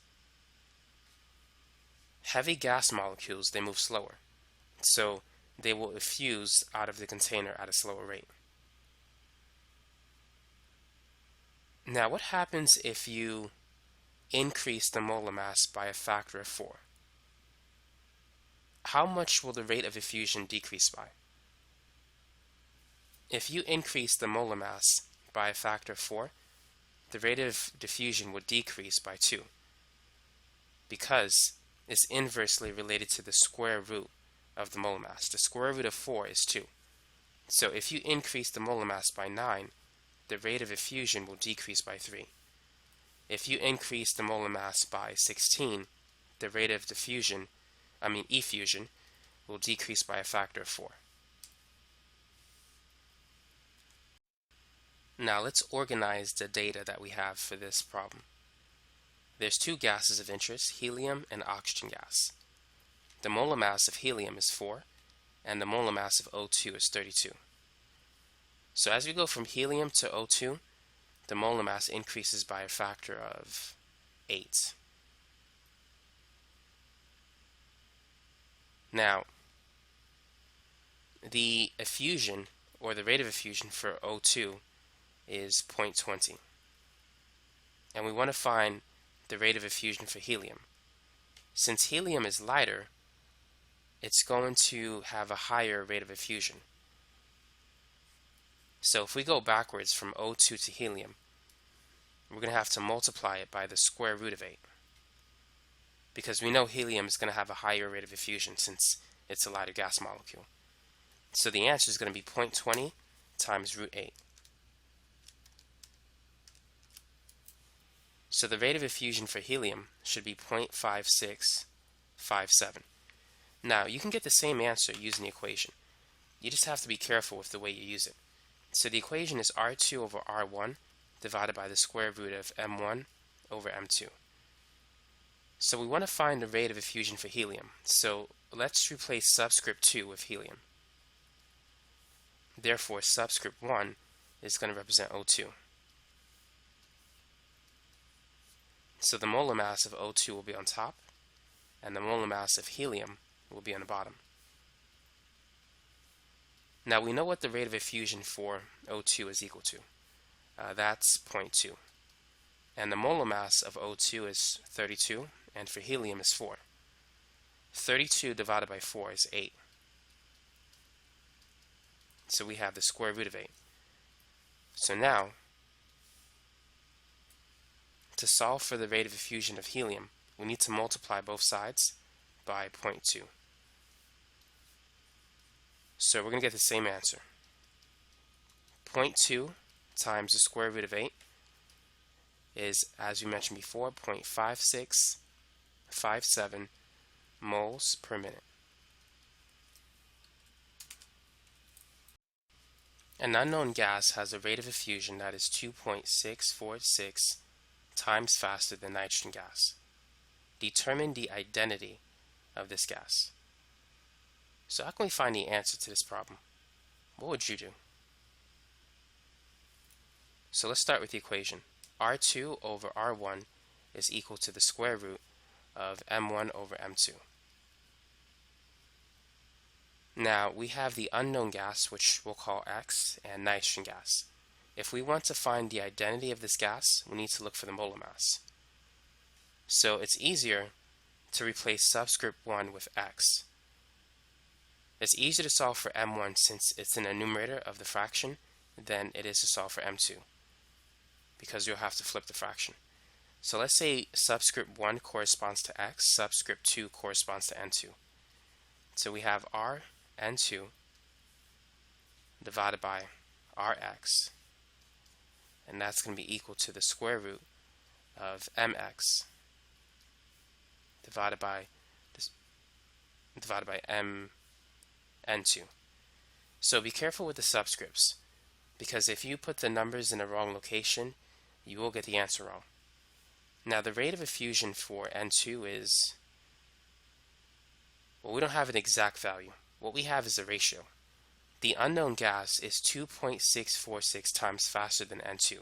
Heavy gas molecules, they move slower, so they will effuse out of the container at a slower rate. Now, what happens if you increase the molar mass by a factor of 4? How much will the rate of effusion decrease by? If you increase the molar mass by a factor of 4, the rate of diffusion would decrease by 2, because it's inversely related to the square root of the molar mass. The square root of 4 is 2. So if you increase the molar mass by 9, the rate of effusion will decrease by 3. If you increase the molar mass by 16, the rate of effusion will decrease by a factor of 4. Now let's organize the data that we have for this problem. There's two gases of interest, helium and oxygen gas. The molar mass of helium is 4, and the molar mass of O2 is 32. So as we go from helium to O2, the molar mass increases by a factor of 8. Now, the effusion, or the rate of effusion for O2, is 0.20. And we want to find the rate of effusion for helium. Since helium is lighter, it's going to have a higher rate of effusion. So if we go backwards from O2 to helium, we're going to have to multiply it by the square root of 8. Because we know helium is going to have a higher rate of effusion since it's a lighter gas molecule. So the answer is going to be 0.20 times root 8. So the rate of effusion for helium should be 0.5657. Now, you can get the same answer using the equation. You just have to be careful with the way you use it. So the equation is R2 over R1 divided by the square root of M1 over M2. So we want to find the rate of effusion for helium. So let's replace subscript 2 with helium. Therefore, subscript 1 is going to represent O2. So the molar mass of O2 will be on top, and the molar mass of helium will be on the bottom. Now we know what the rate of effusion for O2 is equal to. That's 0.2. And the molar mass of O2 is 32, and for helium is 4. 32 divided by 4 is 8. So we have the square root of 8. So now, to solve for the rate of effusion of helium, we need to multiply both sides by 0.2. So we're going to get the same answer. 0.2 times the square root of 8 is, as we mentioned before, 0.5657 moles per minute. An unknown gas has a rate of effusion that is 2.646 times faster than nitrogen gas. determine the identity of this gas. So how can we find the answer to this problem? What would you do? So let's start with the equation. R2 over R1 is equal to the square root of M1 over M2. Now we have the unknown gas, which we'll call X, and nitrogen gas. If we want to find the identity of this gas, we need to look for the molar mass. So it's easier to replace subscript 1 with X. It's easier to solve for M1 since it's in the numerator of the fraction than it is to solve for M2, because you'll have to flip the fraction. So let's say subscript 1 corresponds to X, subscript 2 corresponds to N2. So we have R N2 divided by Rx, and that's going to be equal to the square root of mx divided by mn2. So be careful with the subscripts, because if you put the numbers in the wrong location, you will get the answer wrong. Now the rate of effusion for N2 is, well, we don't have an exact value. What we have is a ratio. The unknown gas is 2.646 times faster than N2.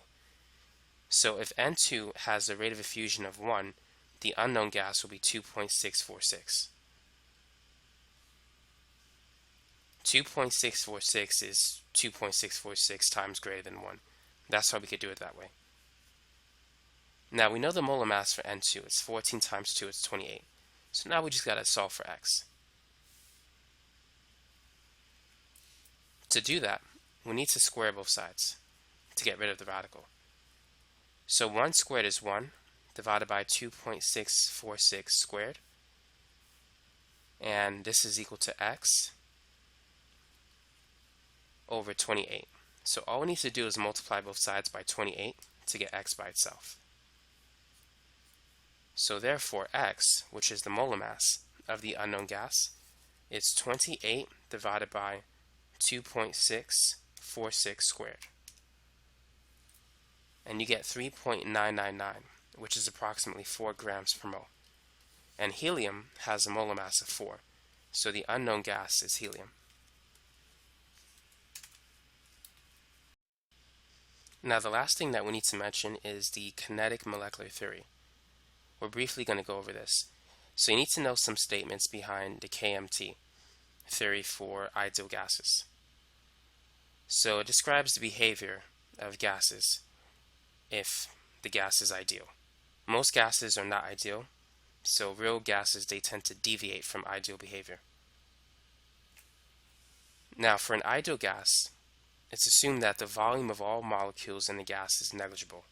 So if N2 has a rate of effusion of 1, the unknown gas will be 2.646. 2.646 is 2.646 times greater than 1. That's why we could do it that way. Now we know the molar mass for N2. It's 14 times 2, it's 28. So now we just got to solve for X. To do that, we need to square both sides to get rid of the radical. So 1 squared is 1 divided by 2.646 squared, and this is equal to X over 28. So all we need to do is multiply both sides by 28 to get X by itself. So therefore X, which is the molar mass of the unknown gas, is 28 divided by 2.646 squared. And you get 3.999, which is approximately 4 grams per mole. And helium has a molar mass of 4, so the unknown gas is helium. Now the last thing that we need to mention is the kinetic molecular theory. We're briefly going to go over this. So you need to know some statements behind the KMT theory for ideal gases. So it describes the behavior of gases if the gas is ideal. Most gases are not ideal, so real gases, they tend to deviate from ideal behavior. Now for an ideal gas, it's assumed that the volume of all molecules in the gas is negligible.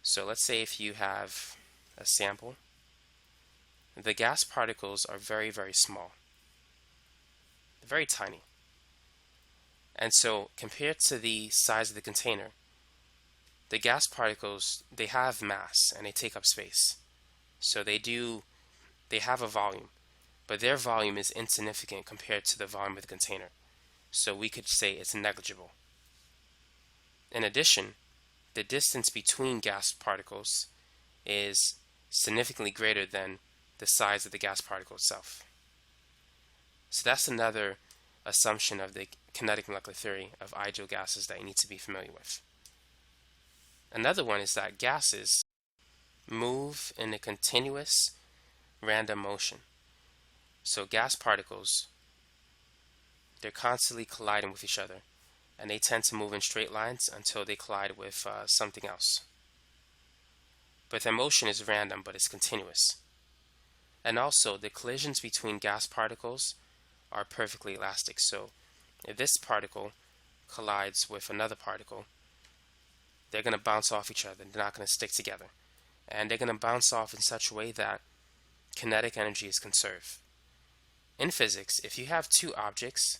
So let's say if you have a sample, the gas particles are very, very small. They're very tiny. And so compared to the size of the container, the gas particles, they have mass and they take up space. So they have a volume, but their volume is insignificant compared to the volume of the container. So we could say it's negligible. In addition, the distance between gas particles is significantly greater than the size of the gas particle itself. So that's another assumption of the kinetic molecular theory of ideal gases that you need to be familiar with. Another one is that gases move in a continuous random motion. So gas particles, they're constantly colliding with each other, and they tend to move in straight lines until they collide with something else. But their motion is random, but it's continuous. And also, the collisions between gas particles are perfectly elastic. So if this particle collides with another particle, they're going to bounce off each other. They're not going to stick together. And they're going to bounce off in such a way that kinetic energy is conserved. In physics, if you have two objects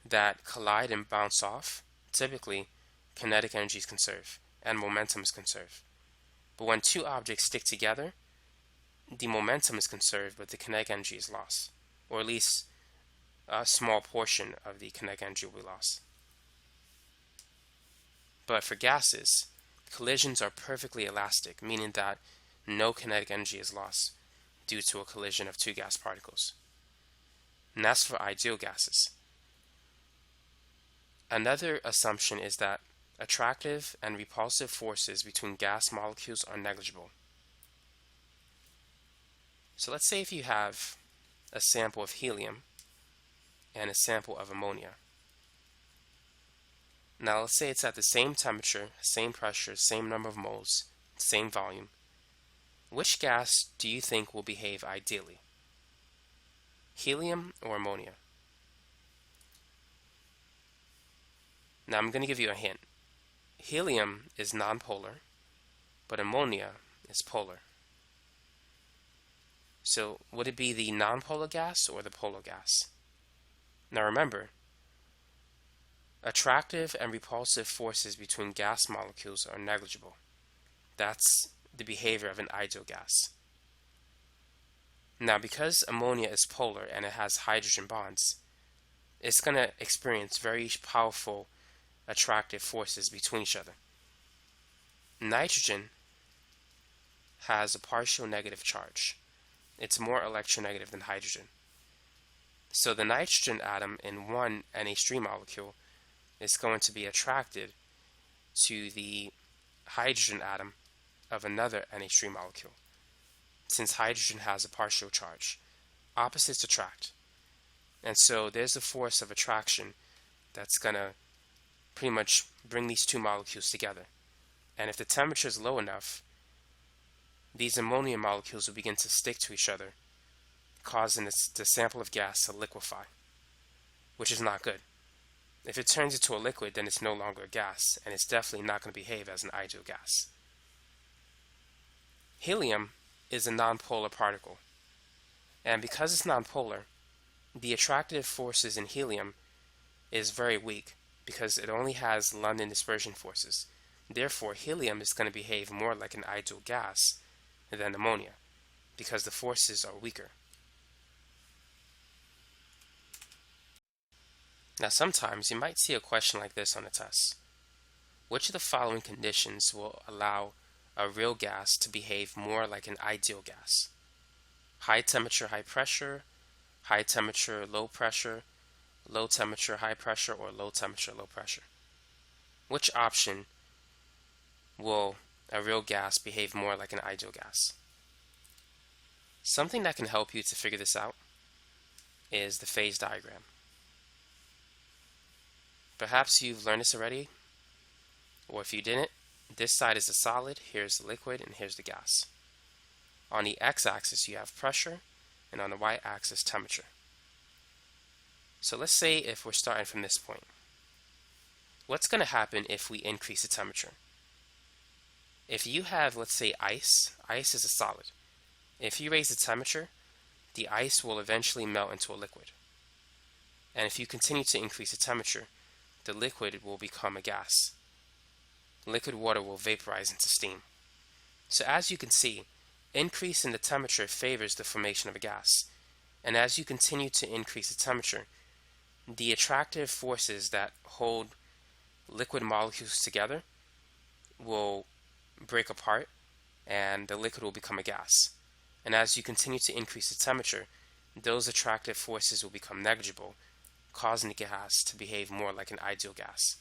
that collide and bounce off, typically kinetic energy is conserved and momentum is conserved. But when two objects stick together, the momentum is conserved, but the kinetic energy is lost, or at least a small portion of the kinetic energy will be lost. But for gases, collisions are perfectly elastic, meaning that no kinetic energy is lost due to a collision of two gas particles. And that's for ideal gases. Another assumption is that attractive and repulsive forces between gas molecules are negligible. So let's say if you have a sample of helium and a sample of ammonia. Now let's say it's at the same temperature, same pressure, same number of moles, same volume. Which gas do you think will behave ideally? Helium or ammonia? Now I'm going to give you a hint. Helium is nonpolar, but ammonia is polar. So would it be the nonpolar gas or the polar gas? Now remember, attractive and repulsive forces between gas molecules are negligible. That's the behavior of an ideal gas. Now because ammonia is polar and it has hydrogen bonds, it's going to experience very powerful attractive forces between each other. Nitrogen has a partial negative charge. It's more electronegative than hydrogen. So the nitrogen atom in one NH3 molecule is going to be attracted to the hydrogen atom of another NH3 molecule, since hydrogen has a partial charge. Opposites attract. And so there's a force of attraction that's going to pretty much bring these two molecules together. And if the temperature is low enough, these ammonia molecules will begin to stick to each other, causing the sample of gas to liquefy, which is not good. If it turns into a liquid, then it's no longer a gas, and it's definitely not going to behave as an ideal gas. Helium is a nonpolar particle, and because it's nonpolar, the attractive forces in helium is very weak because it only has London dispersion forces. Therefore, helium is going to behave more like an ideal gas than ammonia because the forces are weaker. Now sometimes you might see a question like this on a test. Which of the following conditions will allow a real gas to behave more like an ideal gas? High temperature, high pressure, high temperature, low pressure, low temperature, high pressure, or low temperature, low pressure? Which option will a real gas behave more like an ideal gas? Something that can help you to figure this out is the phase diagram. Perhaps you've learned this already, or if you didn't, this side is the solid, here's the liquid, and here's the gas. On the x-axis you have pressure, and on the y-axis temperature. So let's say if we're starting from this point. What's going to happen if we increase the temperature? If you have, let's say, ice is a solid. If you raise the temperature, the ice will eventually melt into a liquid. And if you continue to increase the temperature, the liquid will become a gas. Liquid water will vaporize into steam. So as you can see, increase in the temperature favors the formation of a gas. And as you continue to increase the temperature, the attractive forces that hold liquid molecules together will break apart and the liquid will become a gas. And as you continue to increase the temperature, those attractive forces will become negligible, causing the gas to behave more like an ideal gas.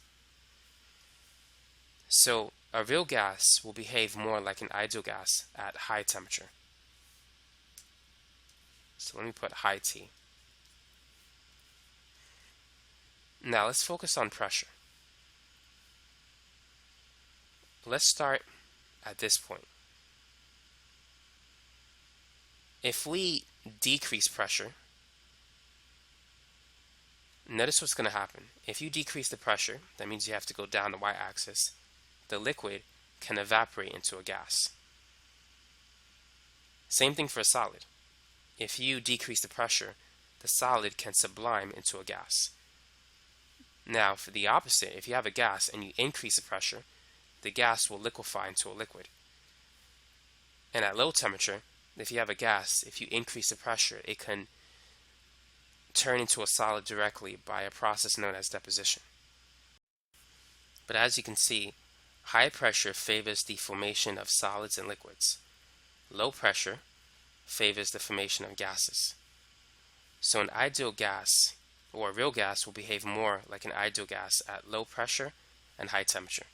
So a real gas will behave more like an ideal gas at high temperature. So let me put high T. Now let's focus on pressure. Let's start at this point. If we decrease pressure, notice what's going to happen. If you decrease the pressure, that means you have to go down the y-axis. The liquid can evaporate into a gas. Same thing for a solid. If you decrease the pressure, the solid can sublime into a gas. Now, for the opposite, if you have a gas and you increase the pressure, the gas will liquefy into a liquid. And at low temperature, if you have a gas, if you increase the pressure, it can turn into a solid directly by a process known as deposition. But as you can see, high pressure favors the formation of solids and liquids. Low pressure favors the formation of gases. So an ideal gas, or a real gas, will behave more like an ideal gas at low pressure and high temperature.